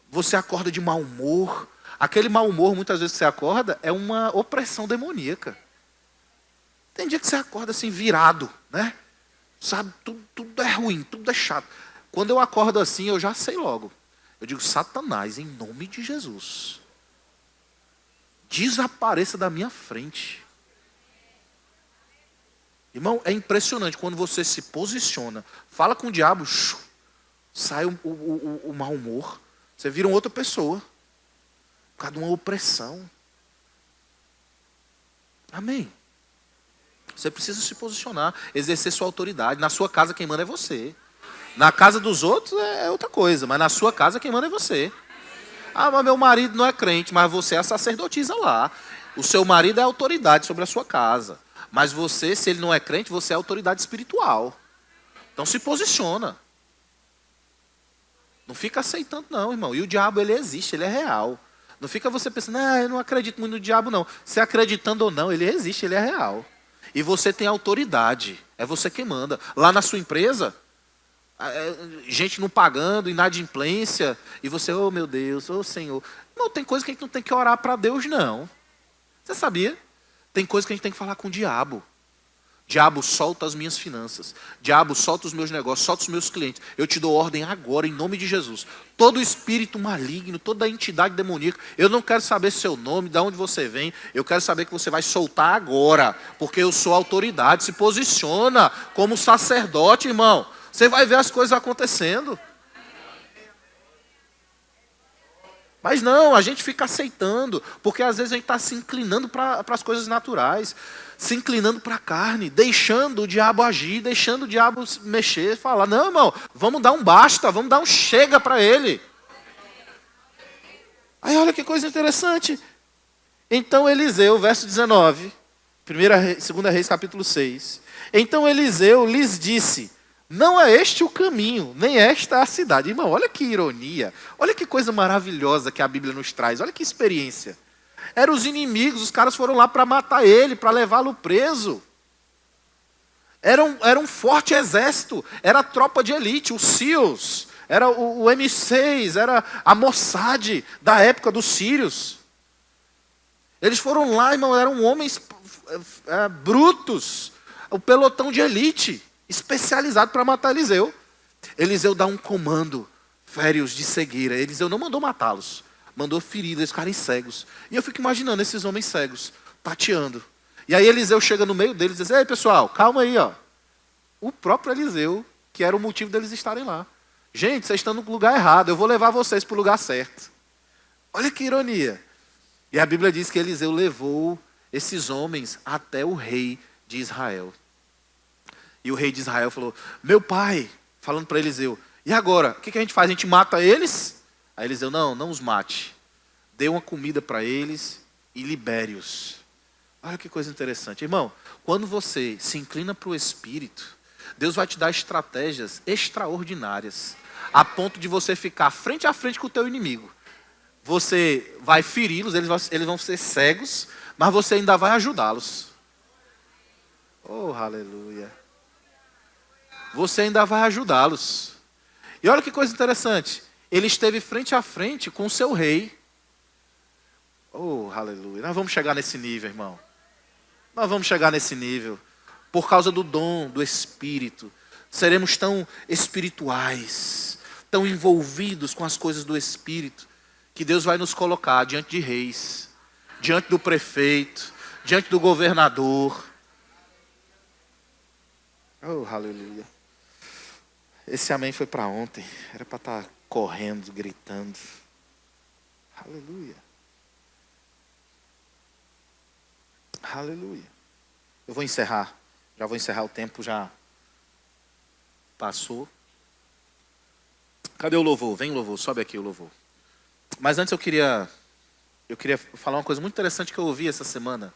Você acorda de mau humor. Aquele mau humor, muitas vezes que você acorda, é uma opressão demoníaca. Tem dia que você acorda assim, virado, né? Sabe, tudo é ruim, tudo é chato. Quando eu acordo assim, eu já sei logo. Eu digo, Satanás, em nome de Jesus, desapareça da minha frente. Irmão, é impressionante quando você se posiciona, fala com o diabo, sai o mau humor, você vira uma outra pessoa, por causa de uma opressão. Amém? Você precisa se posicionar, exercer sua autoridade. Na sua casa quem manda é você. Na casa dos outros é outra coisa, mas na sua casa quem manda é você. Ah, mas meu marido não é crente, mas você é a sacerdotisa lá. O seu marido é a autoridade sobre a sua casa. Mas você, se ele não é crente, você é a autoridade espiritual. Então se posiciona. Não fica aceitando não, irmão. E o diabo, ele existe, ele é real. Não fica você pensando, eu não acredito muito no diabo não. Se acreditando ou não, ele existe, ele é real. E você tem autoridade. É você quem manda. Lá na sua empresa, gente não pagando, inadimplência. E você, oh meu Deus, oh Senhor. Não, tem coisa que a gente não tem que orar para Deus, não. Você sabia? Tem coisa que a gente tem que falar com o diabo. Diabo, solta as minhas finanças. Diabo, solta os meus negócios, solta os meus clientes. Eu te dou ordem agora, em nome de Jesus. Todo espírito maligno, toda entidade demoníaca, eu não quero saber seu nome, de onde você vem. Eu quero saber que você vai soltar agora, porque eu sou autoridade. Se posiciona como sacerdote, irmão. Você vai ver as coisas acontecendo. Mas não, a gente fica aceitando, porque às vezes a gente está se inclinando para as coisas naturais, se inclinando para a carne, deixando o diabo agir, deixando o diabo mexer, falar, não, irmão, vamos dar um basta, vamos dar um chega para ele. Aí olha que coisa interessante. Então Eliseu, verso 19, 2 Reis capítulo 6. Então Eliseu lhes disse, não é este o caminho, nem esta a cidade. Irmão, olha que ironia, olha que coisa maravilhosa que a Bíblia nos traz, olha que experiência. Eram os inimigos, os caras foram lá para matar ele, para levá-lo preso. Era um forte exército, era a tropa de elite, os SEALs, era o M6, era a Mossad da época dos sírios. Eles foram lá, irmão, eram homens brutos, o pelotão de elite, especializado para matar Eliseu. Eliseu dá um comando, fere-os de cegueira. Eliseu não mandou matá-los, mandou ferir, eles ficarem cegos. E eu fico imaginando esses homens cegos, tateando. E aí Eliseu chega no meio deles e diz, ei pessoal, calma aí, ó. O próprio Eliseu, que era o motivo deles estarem lá. Gente, vocês estão no lugar errado, eu vou levar vocês para o lugar certo. Olha que ironia. E a Bíblia diz que Eliseu levou esses homens até o rei de Israel. E o rei de Israel falou, meu pai, falando para Eliseu, e agora, o que a gente faz? A gente mata eles? Aí Eliseu, não os mate. Dê uma comida para eles e libere-os. Olha que coisa interessante. Irmão, quando você se inclina para o Espírito, Deus vai te dar estratégias extraordinárias, a ponto de você ficar frente a frente com o teu inimigo. Você vai feri-los, eles vão ser cegos, mas você ainda vai ajudá-los. Oh, aleluia. Você ainda vai ajudá-los. E olha que coisa interessante. Ele esteve frente a frente com o seu rei. Oh, aleluia. Nós vamos chegar nesse nível, irmão. Nós vamos chegar nesse nível. Por causa do dom do Espírito. Seremos tão espirituais, tão envolvidos com as coisas do Espírito, que Deus vai nos colocar diante de reis, diante do prefeito, diante do governador. Oh, aleluia. Esse amém foi para ontem. Era para estar correndo, gritando. Aleluia. Aleluia. Eu vou encerrar. Já vou encerrar, o tempo já passou. Cadê o louvor? Vem louvor, sobe aqui o louvor. Mas antes eu queria falar uma coisa muito interessante que eu ouvi essa semana.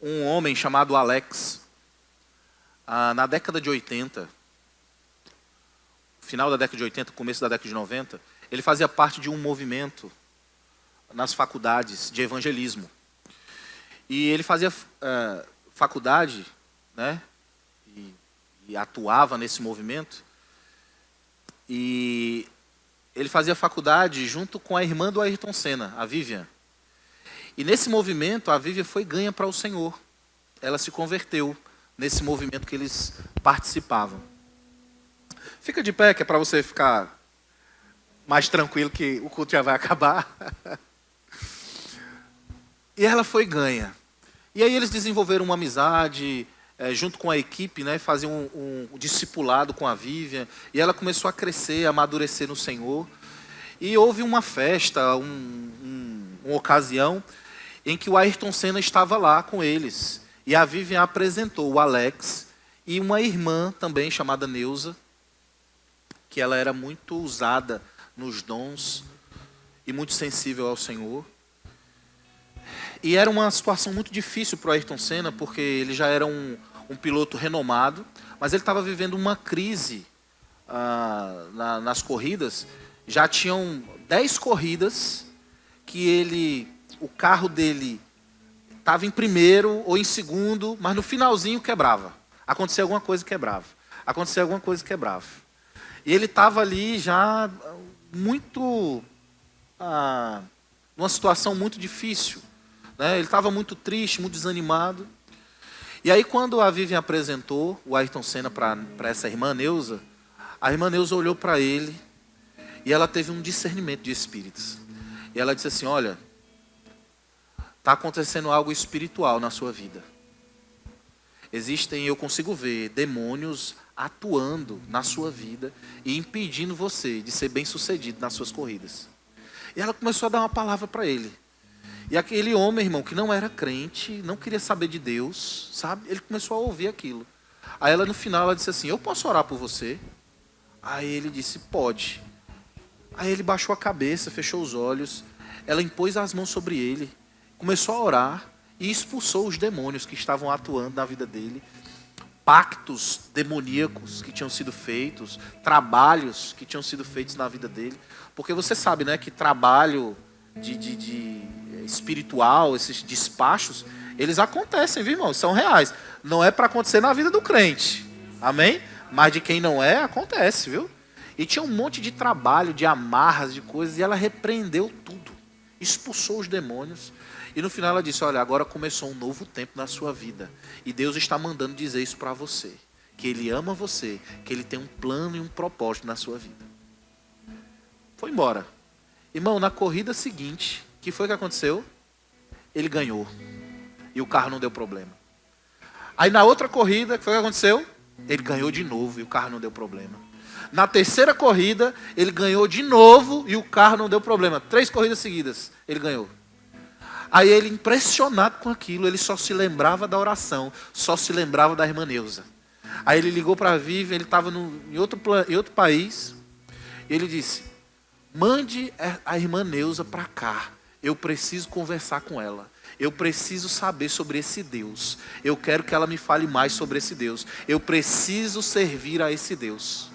Um homem chamado Alex, na década de 80, final da década de 80, começo da década de 90, ele fazia parte de um movimento nas faculdades de evangelismo. E ele fazia faculdade, né, e atuava nesse movimento. E ele fazia faculdade junto com a irmã do Ayrton Senna, a Vivian. E nesse movimento, a Vivian foi ganha para o Senhor. Ela se converteu nesse movimento que eles participavam. Fica de pé, que é para você ficar mais tranquilo, que o culto já vai acabar. E ela foi ganha. E aí eles desenvolveram uma amizade, junto com a equipe, né, faziam um discipulado com a Vivian. E ela começou a crescer, a amadurecer no Senhor. E houve uma festa, uma ocasião, em que o Ayrton Senna estava lá com eles. E a Vivian apresentou o Alex e uma irmã também chamada Neuza, que ela era muito usada nos dons e muito sensível ao Senhor. E era uma situação muito difícil para o Ayrton Senna, porque ele já era um piloto renomado, mas ele estava vivendo uma crise nas corridas. Já tinham 10 corridas que o carro dele estava em primeiro ou em segundo, mas no finalzinho quebrava. Acontecia alguma coisa e quebrava. Acontecia alguma coisa e quebrava. E ele estava ali já muito, numa situação muito difícil. Né? Ele estava muito triste, muito desanimado. E aí quando a Vivian apresentou o Ayrton Senna para essa irmã Neuza, a irmã Neuza olhou para ele e ela teve um discernimento de espíritos. E ela disse assim, olha, está acontecendo algo espiritual na sua vida. Eu consigo ver demônios atuando na sua vida e impedindo você de ser bem-sucedido nas suas corridas. E ela começou a dar uma palavra para ele. E aquele homem, irmão, que não era crente, não queria saber de Deus, sabe? Ele começou a ouvir aquilo. Aí ela, no final, ela disse assim, eu posso orar por você? Aí ele disse, pode. Aí ele baixou a cabeça, fechou os olhos. Ela impôs as mãos sobre ele, começou a orar e expulsou os demônios que estavam atuando na vida dele. Pactos demoníacos que tinham sido feitos, trabalhos que tinham sido feitos na vida dele. Porque você sabe, né, que trabalho de espiritual, esses despachos, eles acontecem, viu, irmão? São reais. Não é para acontecer na vida do crente. Amém? Mas de quem não é, acontece, viu? E tinha um monte de trabalho, de amarras, de coisas, e ela repreendeu tudo. Expulsou os demônios. E no final ela disse, olha, agora começou um novo tempo na sua vida. E Deus está mandando dizer isso para você. Que Ele ama você, que Ele tem um plano e um propósito na sua vida. Foi embora. Irmão, na corrida seguinte, o que foi que aconteceu? Ele ganhou. E o carro não deu problema. Aí na outra corrida, o que foi que aconteceu? Ele ganhou de novo e o carro não deu problema. Na terceira corrida, ele ganhou de novo e o carro não deu problema. 3 corridas seguidas, ele ganhou. Aí ele, impressionado com aquilo, ele só se lembrava da oração, só se lembrava da irmã Neuza. Aí ele ligou para a Vivian, ele estava em outro país, e ele disse, mande a irmã Neuza para cá, eu preciso conversar com ela. Eu preciso saber sobre esse Deus. Eu quero que ela me fale mais sobre esse Deus. Eu preciso servir a esse Deus.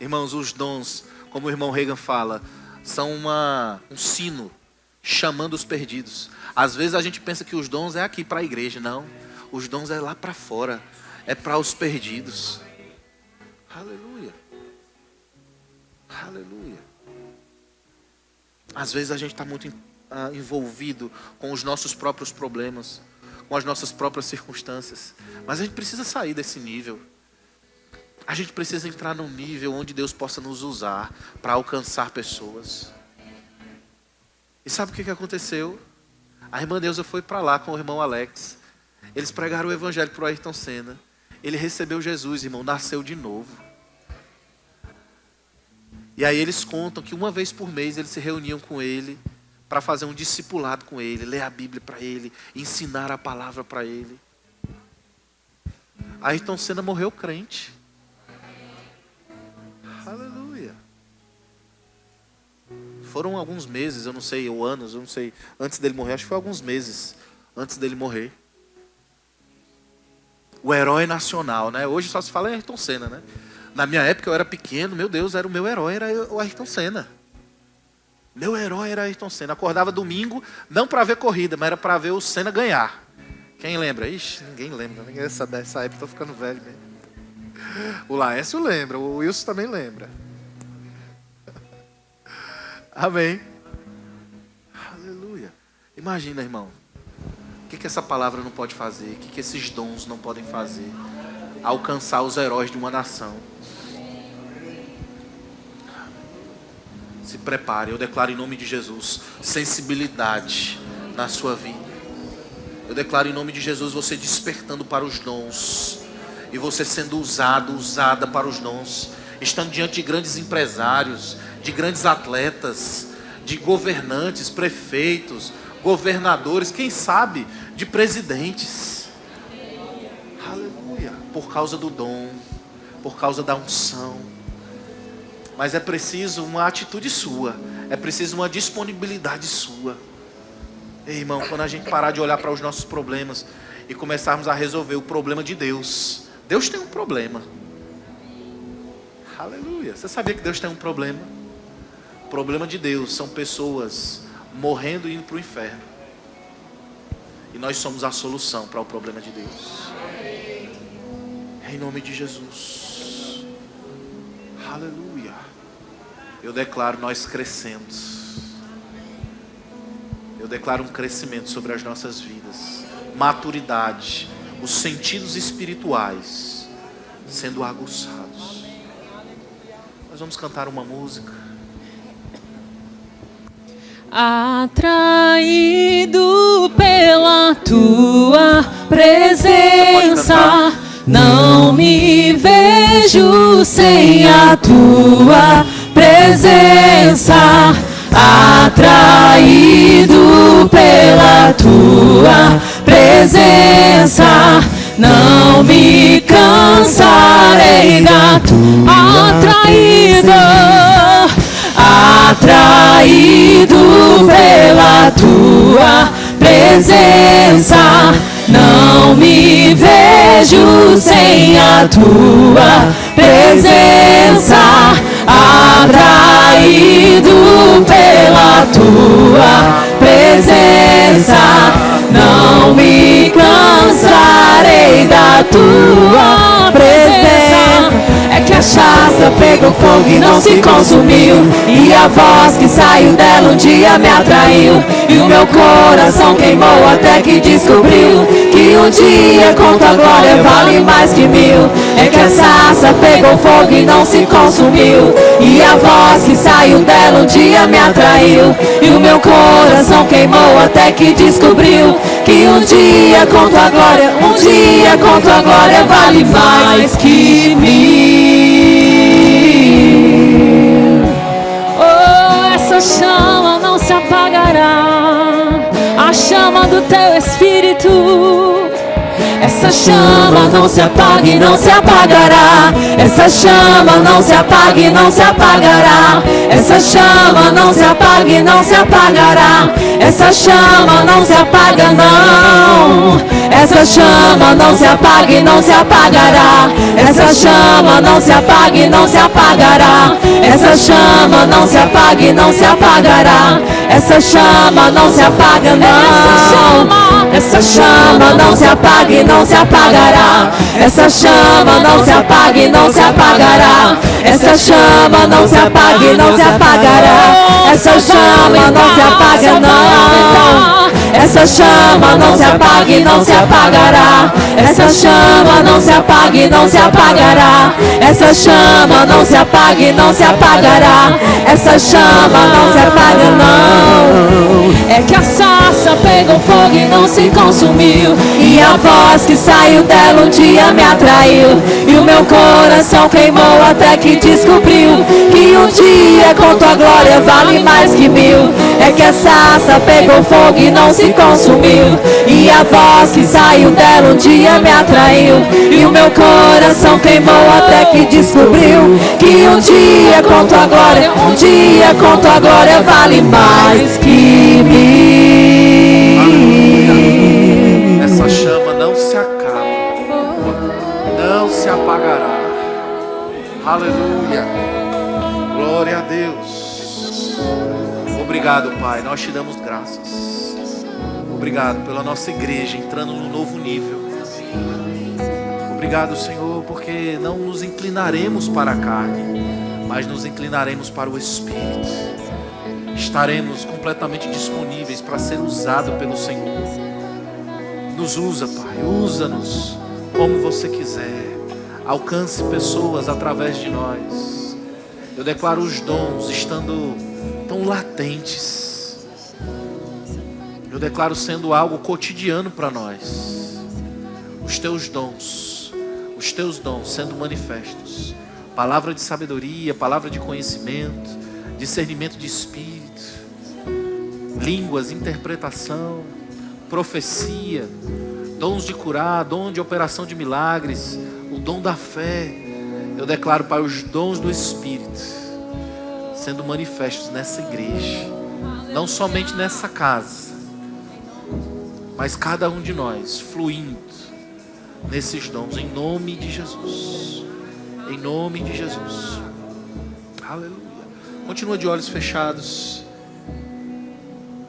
Irmãos, os dons, como o irmão Reagan fala, são um sino chamando os perdidos. Às vezes a gente pensa que os dons é aqui para a igreja. Não, os dons é lá para fora. É para os perdidos. Aleluia. Aleluia. Às vezes a gente está muito envolvido com os nossos próprios problemas, com as nossas próprias circunstâncias. Mas a gente precisa sair desse nível. A gente precisa entrar num nível onde Deus possa nos usar para alcançar pessoas. E sabe o que aconteceu? A irmã Neuza foi para lá com o irmão Alex. Eles pregaram o evangelho para o Ayrton Senna. Ele recebeu Jesus, irmão, nasceu de novo. E aí eles contam que uma vez por mês eles se reuniam com ele para fazer um discipulado com ele, ler a Bíblia para ele, ensinar a palavra para ele. Ayrton Senna morreu crente. Aleluia. Foram alguns meses, eu não sei, ou anos, eu não sei, antes dele morrer, acho que foi alguns meses antes dele morrer. O herói nacional, né? Hoje só se fala em Ayrton Senna, né? Na minha época eu era pequeno, meu Deus, era o meu herói, era o Ayrton Senna. Meu herói era Ayrton Senna. Acordava domingo, não para ver corrida, mas era para ver o Senna ganhar. Quem lembra? Ixi, ninguém lembra. Dessa época, tô ficando velho mesmo. O Laércio lembra, o Wilson também lembra. Amém. Aleluia. Imagina, irmão. O que essa palavra não pode fazer? O que esses dons não podem fazer? Alcançar os heróis de uma nação. Se prepare, eu declaro em nome de Jesus sensibilidade na sua vida. Eu declaro em nome de Jesus você despertando para os dons. E você sendo usada para os dons. Estando diante de grandes empresários, de grandes atletas, de governantes, prefeitos, governadores, quem sabe, de presidentes. Aleluia. Por causa do dom, por causa da unção. Mas é preciso uma atitude sua. É preciso uma disponibilidade sua. Ei, irmão, quando a gente parar de olhar para os nossos problemas e começarmos a resolver o problema de Deus. Deus tem um problema. Aleluia. Você sabia que Deus tem um problema? O problema de Deus são pessoas morrendo e indo para o inferno. E nós somos a solução para o problema de Deus. Em nome de Jesus. Aleluia. Eu declaro nós crescendo. Eu declaro um crescimento sobre as nossas vidas. Maturidade. Os sentidos espirituais sendo aguçados. Nós vamos cantar uma música. Atraído pela tua presença, não me vejo sem a tua presença. Atraído pela tua presença, não me cansarei da tua atraído pela tua presença, não me vejo sem a tua presença. Atraído pela tua presença, não me cansarei da tua presença. É que a chassa pegou fogo e não se consumiu, e a voz que saiu dela um dia me atraiu, e o meu coração queimou até que descobriu que um dia com tua glória vale mais que mil. É que a sarça pegou fogo e não se consumiu, e a voz que saiu dela um dia me atraiu, e o meu coração queimou até que descobriu que um dia com tua glória vale mais que mil. Oh, essa chama não se apagará, a chama do teu Espírito. Essa chama não se apaga e não se apagará. Essa chama não se apaga e não se apagará. Essa chama não se apaga e não se apagará. Essa chama não se apaga não. Essa chama não se apaga e não se apagará. Essa chama não se apaga e não se apagará. Essa chama não se apaga e não se apagará. essa chama não se apaga não. Essa chama não se apaga e não se apagará. Essa chama não se apaga e não se apagará. Essa chama não se apaga e não se apagará. Essa chama não se apaga não. Essa chama não se apaga e não se apagará. Essa chama não se apaga e não se apagará. Essa chama não se apaga e não se apagará. Essa chama não se apaga não. É que a sarça pegou fogo e não se consumiu, e a voz que saiu dela um dia me atraiu, e o meu coração queimou até que descobriu que um dia com tua glória vale mais que mil. É que a sarça pegou fogo e não se consumiu, e a voz que saiu dela um dia me atraiu, e o meu coração queimou até que descobriu que um dia com tua glória, um dia com tua glória vale mais que mil. Essa chama não se acaba, não se apagará. Aleluia. Glória a Deus. Obrigado, Pai. Nós te damos graças. Obrigado pela nossa igreja entrando num novo nível. Obrigado, Senhor, porque não nos inclinaremos para a carne, mas nos inclinaremos para o Espírito. Estaremos completamente disponíveis para ser usado pelo Senhor. Nos usa, Pai. Usa-nos como você quiser. Alcance pessoas através de nós. Eu declaro os dons estando tão latentes. Eu declaro sendo algo cotidiano para nós. Os teus dons sendo manifestos. Palavra de sabedoria, palavra de conhecimento, discernimento de espírito, línguas, interpretação, profecia, dons de curar, dom de operação de milagres, o dom da fé. Eu declaro, Pai, os dons do Espírito sendo manifestos nessa igreja, não somente nessa casa, mas cada um de nós fluindo nesses dons, em nome de Jesus. Em nome de Jesus. Aleluia. Continua de olhos fechados.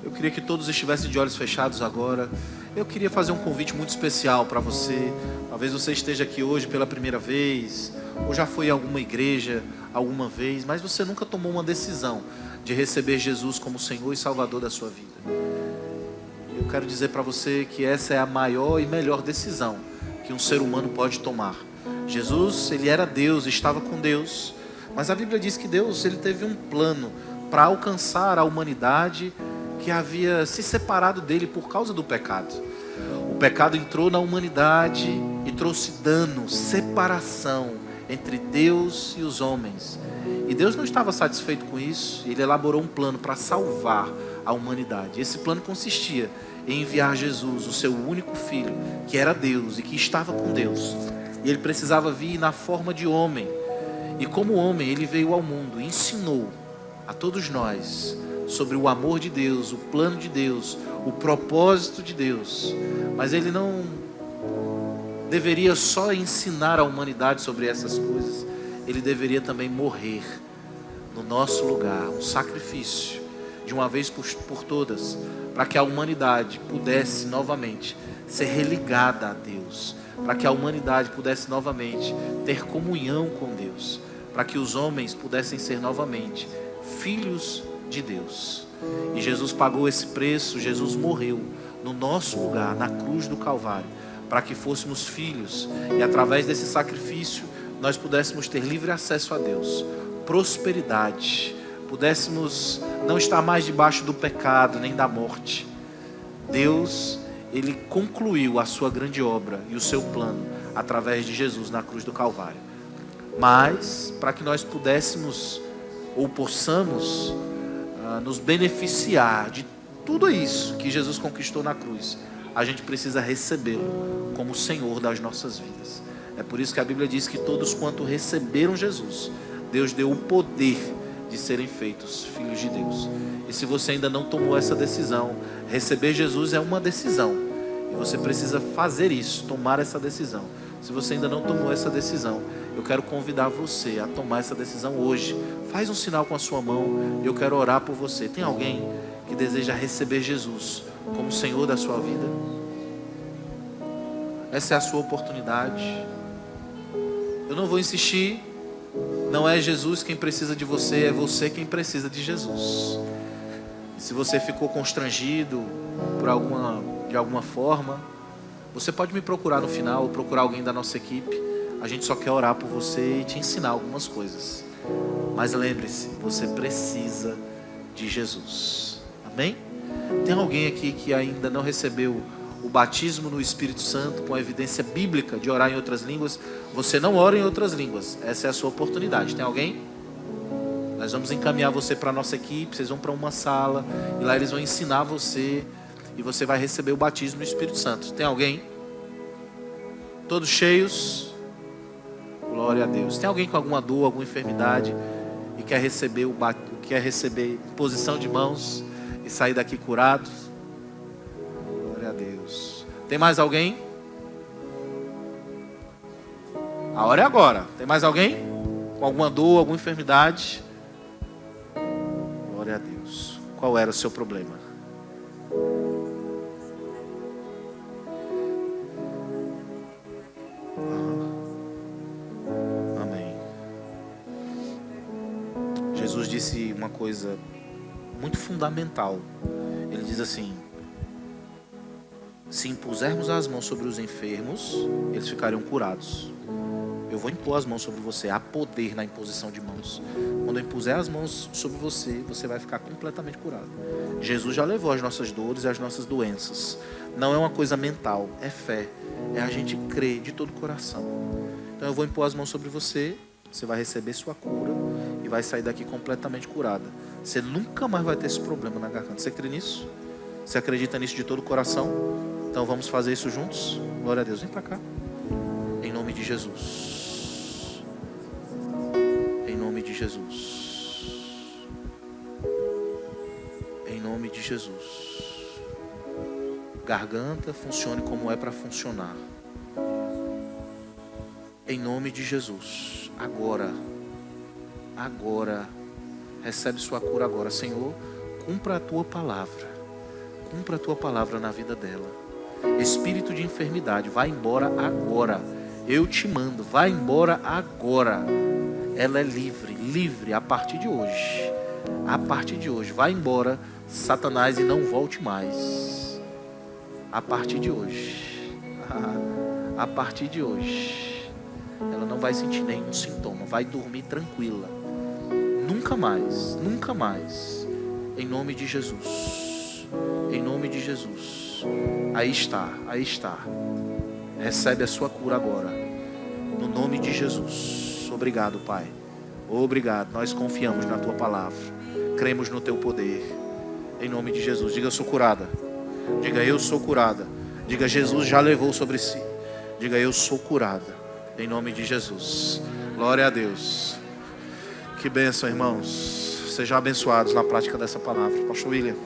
Eu queria que todos estivessem de olhos fechados agora. Eu queria fazer um convite muito especial para você. Talvez você esteja aqui hoje pela primeira vez, ou já foi em alguma igreja alguma vez, mas você nunca tomou uma decisão de receber Jesus como Senhor e Salvador da sua vida. Eu quero dizer para você que essa é a maior e melhor decisão que um ser humano pode tomar. Jesus, ele era Deus, estava com Deus, mas a Bíblia diz que Deus, ele teve um plano para alcançar a humanidade que havia se separado dele por causa do pecado. O pecado entrou na humanidade e trouxe dano, separação entre Deus e os homens. E Deus não estava satisfeito com isso, ele elaborou um plano para salvar a humanidade. Esse plano consistia em enviar Jesus, o seu único filho, que era Deus e que estava com Deus. E ele precisava vir na forma de homem. E como homem, ele veio ao mundo e ensinou a todos nós sobre o amor de Deus, o plano de Deus, o propósito de Deus. Mas ele não deveria só ensinar a humanidade sobre essas coisas. Ele deveria também morrer no nosso lugar, um sacrifício de uma vez por todas, para que a humanidade pudesse novamente ser religada a Deus, para que a humanidade pudesse novamente ter comunhão com Deus, para que os homens pudessem ser novamente filhos de Deus. E Jesus pagou esse preço, Jesus morreu no nosso lugar, na cruz do Calvário, para que fôssemos filhos e através desse sacrifício nós pudéssemos ter livre acesso a Deus, prosperidade, pudéssemos não estar mais debaixo do pecado nem da morte. Deus, ele concluiu a sua grande obra e o seu plano através de Jesus na cruz do Calvário. Mas para que nós pudéssemos ou possamos nos beneficiar de tudo isso que Jesus conquistou na cruz, a gente precisa recebê-lo como Senhor das nossas vidas. É por isso que a Bíblia diz que todos quanto receberam Jesus, Deus deu o poder de serem feitos filhos de Deus. E se você ainda não tomou essa decisão, receber Jesus é uma decisão, e você precisa fazer isso, tomar essa decisão. Se você ainda não tomou essa decisão, eu quero convidar você a tomar essa decisão hoje. Faz um sinal com a sua mão, eu quero orar por você. Tem alguém que deseja receber Jesus como Senhor da sua vida? Essa é a sua oportunidade. Eu não vou insistir. Não é Jesus quem precisa de você, é você quem precisa de Jesus. E se você ficou constrangido de alguma forma, você pode me procurar no final, ou procurar alguém da nossa equipe. A gente só quer orar por você e te ensinar algumas coisas. Mas lembre-se, você precisa de Jesus. Amém? Tem alguém aqui que ainda não recebeu o batismo no Espírito Santo com a evidência bíblica de orar em outras línguas? Você não ora em outras línguas. Essa é a sua oportunidade. Tem alguém? Nós vamos encaminhar você para a nossa equipe. Vocês vão para uma sala e lá eles vão ensinar você e você vai receber o batismo no Espírito Santo. Tem alguém? Todos cheios? Glória a Deus. Tem alguém com alguma dor, alguma enfermidade e quer receber imposição de mãos e sair daqui curado? Glória a Deus. Tem mais alguém? A hora é agora. Tem mais alguém com alguma dor, alguma enfermidade? Glória a Deus. Qual era o seu problema? Amém. Jesus disse uma coisa muito fundamental. Ele diz assim: se impusermos as mãos sobre os enfermos, eles ficariam curados. Eu vou impor as mãos sobre você. Há poder na imposição de mãos. Quando eu impuser as mãos sobre você, você vai ficar completamente curado. Jesus já levou as nossas dores e as nossas doenças. Não é uma coisa mental, é fé. É a gente crer de todo o coração. Então eu vou impor as mãos sobre você, você vai receber sua cura e vai sair daqui completamente curada. Você nunca mais vai ter esse problema na garganta. Você crê nisso? Você acredita nisso de todo o coração? Então vamos fazer isso juntos? Glória a Deus. Vem para cá. Em nome de Jesus. Em nome de Jesus. Em nome de Jesus. Garganta, funcione como é para funcionar. Em nome de Jesus. Agora. Recebe sua cura agora. Senhor, cumpra a tua palavra. Cumpra a tua palavra na vida dela. Espírito de enfermidade, vai embora agora. Eu te mando, vai embora agora. Ela é livre a partir de hoje. A partir de hoje, vai embora, Satanás, e não volte mais. A partir de hoje. A partir de hoje. Ela não vai sentir nenhum sintoma, vai dormir tranquila. Nunca mais. Em nome de Jesus. Em nome de Jesus. Aí está. Recebe a sua cura agora. No nome de Jesus. Obrigado, Pai. Obrigado. Nós confiamos na tua palavra. Cremos no teu poder. Em nome de Jesus. Diga: eu sou curada. Diga: eu sou curada. Diga: Jesus já levou sobre si. Diga: eu sou curada. Em nome de Jesus. Glória a Deus. Que bênção, irmãos. Sejam abençoados na prática dessa palavra. Pastor William.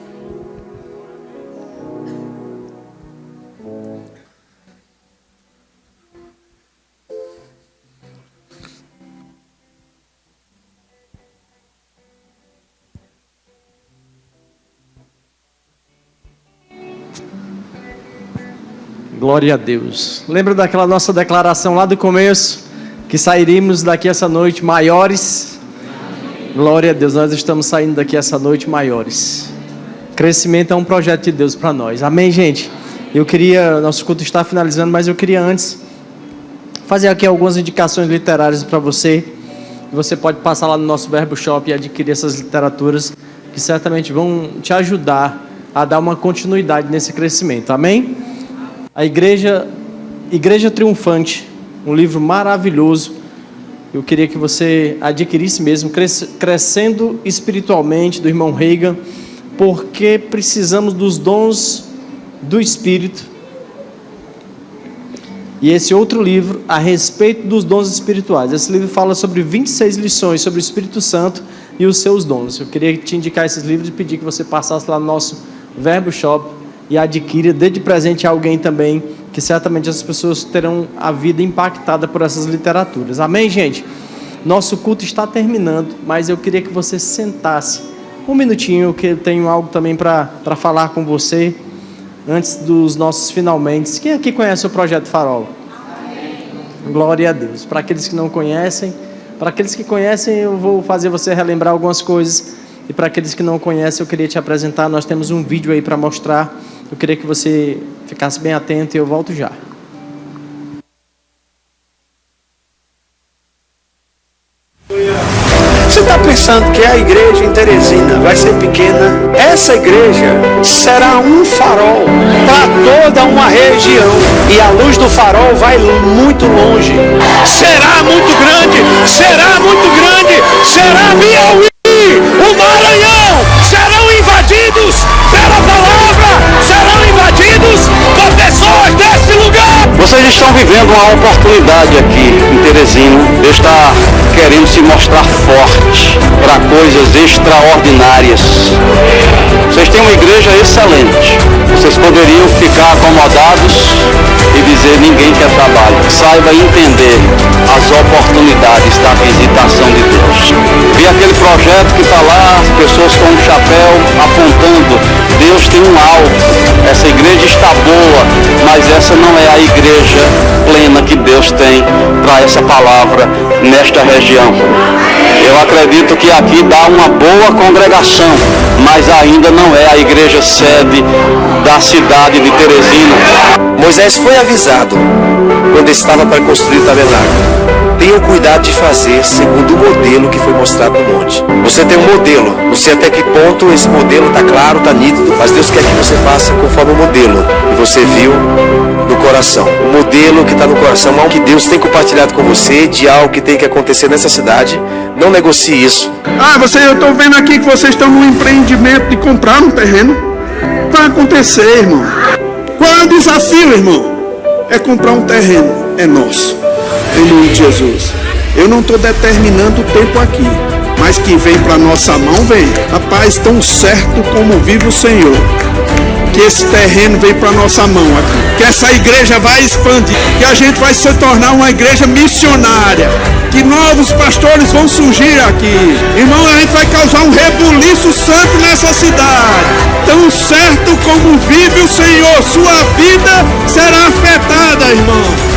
Glória a Deus. Lembra daquela nossa declaração lá do começo? Que sairíamos daqui essa noite maiores? Glória a Deus, nós estamos saindo daqui essa noite maiores. Crescimento é um projeto de Deus para nós. Amém, gente? Nosso culto está finalizando, mas eu queria antes fazer aqui algumas indicações literárias para você. Você pode passar lá no nosso Verbo Shop e adquirir essas literaturas que certamente vão te ajudar a dar uma continuidade nesse crescimento. Amém? A Igreja Triunfante, um livro maravilhoso. Eu queria que você adquirisse mesmo, Crescendo Espiritualmente, do irmão Reagan, porque precisamos dos dons do Espírito. E esse outro livro, a respeito dos dons espirituais. Esse livro fala sobre 26 lições sobre o Espírito Santo e os seus dons. Eu queria te indicar esses livros e pedir que você passasse lá no nosso Verbo Shop e adquira, dê de presente a alguém também, que certamente as pessoas terão a vida impactada por essas literaturas. Amém, gente? Nosso culto está terminando, mas eu queria que você sentasse um minutinho, que eu tenho algo também para falar com você, antes dos nossos finalmente. Quem aqui conhece o Projeto Farol? Glória a Deus. Para aqueles que não conhecem, para aqueles que conhecem, eu vou fazer você relembrar algumas coisas. E para aqueles que não conhecem, eu queria te apresentar. Nós temos um vídeo aí para mostrar. Eu queria que você ficasse bem atento e eu volto já. Você está pensando que a igreja em Teresina vai ser pequena? Essa igreja será um farol para toda uma região. E a luz do farol vai muito longe. Será muito grande, será muito grande, será Piauí, o Maranhão, serão invadidos pela palavra, serão invadidos por pessoas desse lugar. Vocês estão vivendo uma oportunidade aqui em Teresina. Deus está querendo se mostrar forte para coisas extraordinárias. Vocês têm uma igreja excelente. Vocês poderiam ficar acomodados e dizer: ninguém quer trabalho. Saiba entender as oportunidades da visitação de Deus. Vi aquele projeto que está lá, as pessoas com um chapéu apontando. Deus tem um alvo. Essa igreja está boa, mas essa não é a igreja plena que Deus tem para essa palavra nesta região. Eu acredito que aqui dá uma boa congregação, mas ainda não é a igreja sede da cidade de Teresina. Moisés foi avisado quando estava para construir o tabernáculo. Tenham cuidado de fazer segundo o modelo que foi mostrado no monte. Você tem um modelo, não sei até que ponto esse modelo está claro, está nítido, mas Deus quer que você faça conforme o modelo que você viu no coração. O modelo que está no coração, algo que Deus tem compartilhado com você, de algo que tem que acontecer nessa cidade. Não negocie isso. Eu estou vendo aqui que vocês estão no empreendimento de comprar um terreno. Vai acontecer, irmão. Qual é o desafio, irmão? É comprar um terreno. É nosso. Em nome de Jesus. Eu não estou determinando o tempo aqui, mas que vem para nossa mão, vem. Rapaz, tão certo como vive o Senhor, que esse terreno vem para nossa mão aqui, que essa igreja vai expandir, que a gente vai se tornar uma igreja missionária, que novos pastores vão surgir aqui. Irmão, a gente vai causar um rebuliço santo nessa cidade. Tão certo como vive o Senhor, sua vida será afetada, irmão.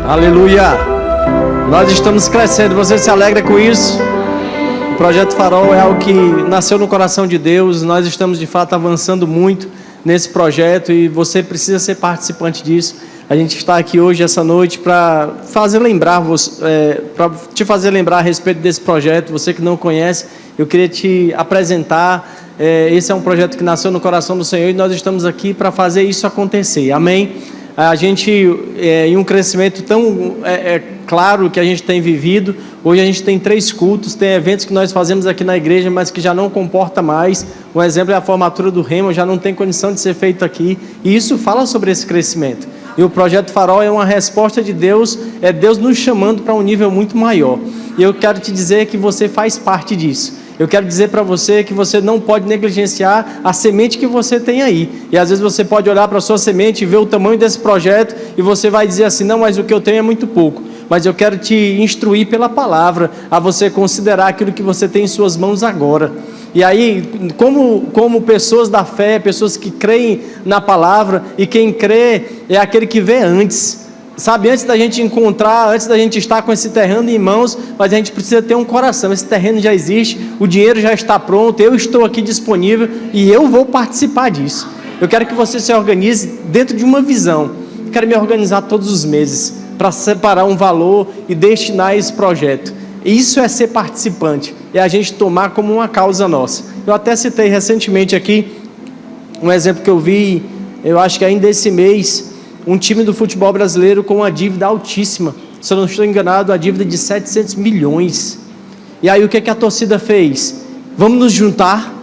Aleluia! Nós estamos crescendo, você se alegra com isso? O Projeto Farol é algo que nasceu no coração de Deus. Nós estamos de fato avançando muito nesse projeto e você precisa ser participante disso. A gente está aqui hoje, essa noite, para fazer lembrar para te fazer lembrar a respeito desse projeto. Você que não conhece, eu queria te apresentar. Esse é um projeto que nasceu no coração do Senhor e nós estamos aqui para fazer isso acontecer. Amém? A gente, em um crescimento tão claro que a gente tem vivido, hoje a gente tem 3 cultos, tem eventos que nós fazemos aqui na igreja, mas que já não comporta mais. Um exemplo é a formatura do Remo, já não tem condição de ser feito aqui, e isso fala sobre esse crescimento. E o Projeto Farol é uma resposta de Deus, é Deus nos chamando para um nível muito maior. E eu quero te dizer que você faz parte disso. Eu quero dizer para você que você não pode negligenciar a semente que você tem aí. E às vezes você pode olhar para a sua semente e ver o tamanho desse projeto e você vai dizer assim: não, mas o que eu tenho é muito pouco. Mas eu quero te instruir pela palavra a você considerar aquilo que você tem em suas mãos agora. E aí, como pessoas da fé, pessoas que creem na palavra, e quem crê é aquele que vê antes. Sabe, antes da gente encontrar, antes da gente estar com esse terreno em mãos, mas a gente precisa ter um coração. Esse terreno já existe, o dinheiro já está pronto, eu estou aqui disponível e eu vou participar disso. Eu quero que você se organize dentro de uma visão. Eu quero me organizar todos os meses para separar um valor e destinar a esse projeto. Isso é ser participante, é a gente tomar como uma causa nossa. Eu até citei recentemente aqui um exemplo que eu vi, eu acho que ainda esse mês, um time do futebol brasileiro com uma dívida altíssima, se eu não estou enganado, a dívida de 700 milhões. E aí o que a torcida fez? Vamos nos juntar.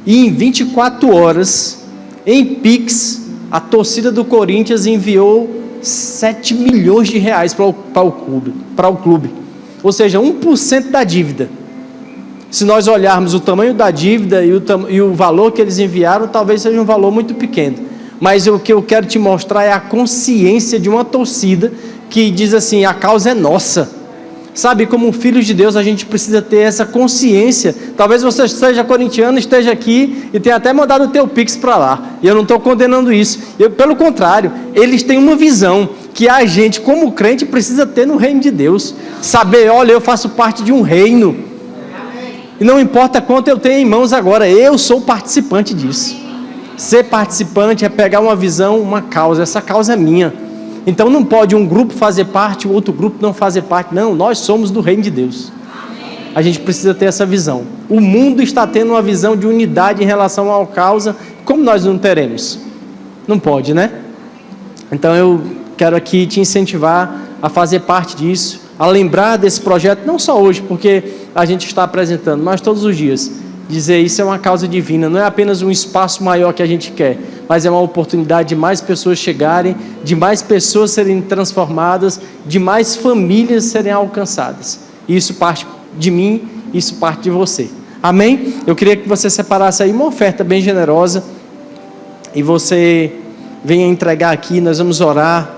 E em 24 horas, em Pix, a torcida do Corinthians enviou 7 milhões de reais para o clube. Ou seja, 1% da dívida. Se nós olharmos o tamanho da dívida e o valor que eles enviaram, talvez seja um valor muito pequeno. mas o que eu quero te mostrar é a consciência de uma torcida que diz assim: a causa é nossa. Sabe, como filhos de Deus, a gente precisa ter essa consciência. Talvez você seja corintiano, esteja aqui e tenha até mandado o teu Pix para lá. E eu não estou condenando isso. Pelo contrário, eles têm uma visão que a gente, como crente, precisa ter no reino de Deus. Saber, olha, eu faço parte de um reino. E não importa quanto eu tenho em mãos agora, eu sou participante disso. Ser participante é pegar uma visão, uma causa. Essa causa é minha. Então não pode um grupo fazer parte, o outro grupo não fazer parte. Não, nós somos do reino de Deus. A gente precisa ter essa visão. O mundo está tendo uma visão de unidade em relação à causa. Como nós não teremos? Não pode, né? Então eu quero aqui te incentivar a fazer parte disso, a lembrar desse projeto, não só hoje, porque a gente está apresentando, mas todos os dias. Dizer isso é uma causa divina, não é apenas um espaço maior que a gente quer, mas é uma oportunidade de mais pessoas chegarem, de mais pessoas serem transformadas, de mais famílias serem alcançadas. Isso parte de mim, isso parte de você. Amém? Eu queria que você separasse aí uma oferta bem generosa e você venha entregar aqui, nós vamos orar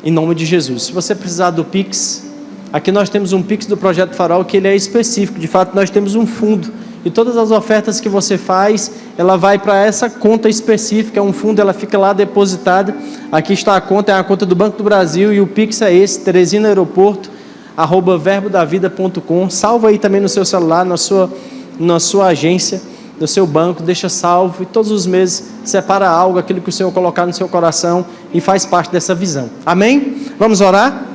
em nome de Jesus. Se você precisar do Pix, aqui nós temos um Pix do Projeto Farol que ele é específico, de fato nós temos um fundo e todas as ofertas que você faz, ela vai para essa conta específica, é um fundo, ela fica lá depositada. Aqui está a conta, é a conta do Banco do Brasil e o Pix é esse, teresina.aeroporto@verbodavida.com. Salva aí também no seu celular, na sua agência, no seu banco, deixa salvo e todos os meses separa algo, aquilo que o Senhor colocar no seu coração e faz parte dessa visão. Amém? Vamos orar?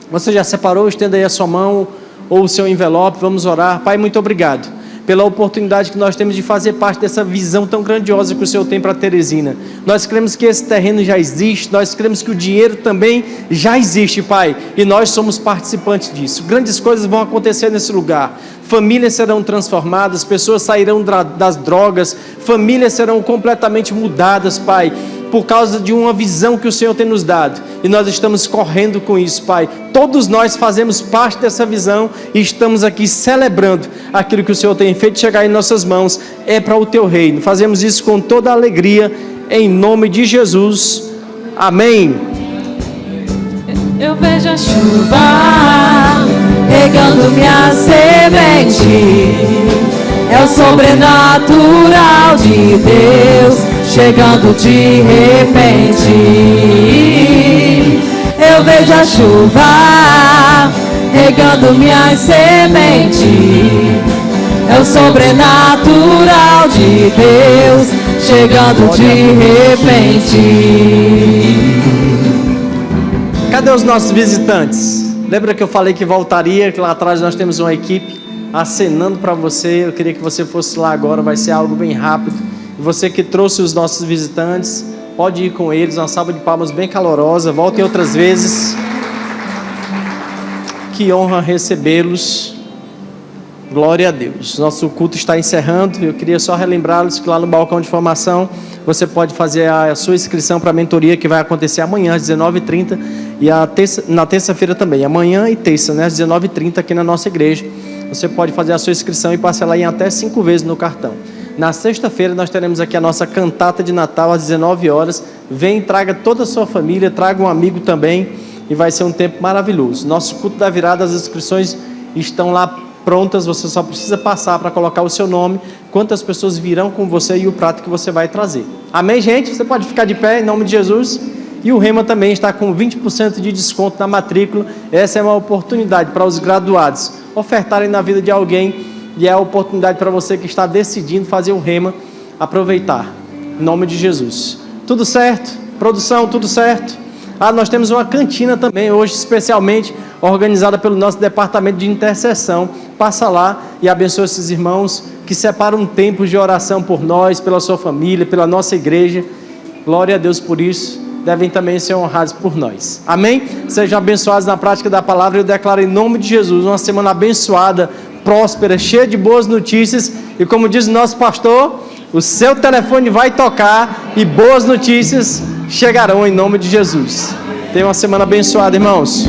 Você já separou? Estenda aí a sua mão ou o seu envelope, vamos orar. Pai, muito obrigado pela oportunidade que nós temos de fazer parte dessa visão tão grandiosa que o Senhor tem para Teresina. Nós cremos que esse terreno já existe, nós cremos que o dinheiro também já existe, Pai, e nós somos participantes disso. Grandes coisas vão acontecer nesse lugar. Famílias serão transformadas, pessoas sairão das drogas, famílias serão completamente mudadas, Pai, por causa de uma visão que o Senhor tem nos dado, e nós estamos correndo com isso, Pai. Todos nós fazemos parte dessa visão e estamos aqui celebrando aquilo que o Senhor tem feito chegar em nossas mãos, é para o Teu reino. Fazemos isso com toda a alegria, em nome de Jesus, amém. Eu vejo a chuva regando minha semente, é o sobrenatural de Deus chegando de repente. Eu vejo a chuva regando minha semente, é o sobrenatural de Deus chegando de repente. Cadê os nossos visitantes? Lembra que eu falei que voltaria, que lá atrás nós temos uma equipe acenando para você. Eu queria que você fosse lá agora, vai ser algo bem rápido. E você que trouxe os nossos visitantes, pode ir com eles, uma salva de palmas bem calorosa. Voltem outras vezes. Que honra recebê-los. Glória a Deus. Nosso culto está encerrando. Eu queria só relembrá-los que lá no balcão de formação você pode fazer a sua inscrição para a mentoria que vai acontecer amanhã às 19h30 e na terça-feira também, amanhã e terça, né, às 19h30 aqui na nossa igreja. Você pode fazer a sua inscrição e parcelar em até 5 vezes no cartão. Na sexta-feira nós teremos aqui a nossa cantata de Natal às 19 horas. Vem, traga toda a sua família, traga um amigo também e vai ser um tempo maravilhoso. Nosso culto da virada, as inscrições estão lá prontas, você só precisa passar para colocar o seu nome, quantas pessoas virão com você e o prato que você vai trazer. Amém, gente? Você pode ficar de pé em nome de Jesus. E o Rema também está com 20% de desconto na matrícula. Essa é uma oportunidade para os graduados ofertarem na vida de alguém, e é a oportunidade para você que está decidindo fazer o Rema aproveitar. Em nome de Jesus. Tudo certo? Produção, tudo certo? Nós temos uma cantina também hoje, especialmente organizada pelo nosso departamento de intercessão. Passa lá e abençoa esses irmãos que separam tempos de oração por nós, pela sua família, pela nossa igreja. Glória a Deus por isso. Devem também ser honrados por nós. Amém? Sejam abençoados na prática da palavra. Eu declaro em nome de Jesus uma semana abençoada, próspera, cheia de boas notícias. E como diz o nosso pastor, o seu telefone vai tocar e boas notícias chegarão em nome de Jesus. Tenha uma semana abençoada, irmãos.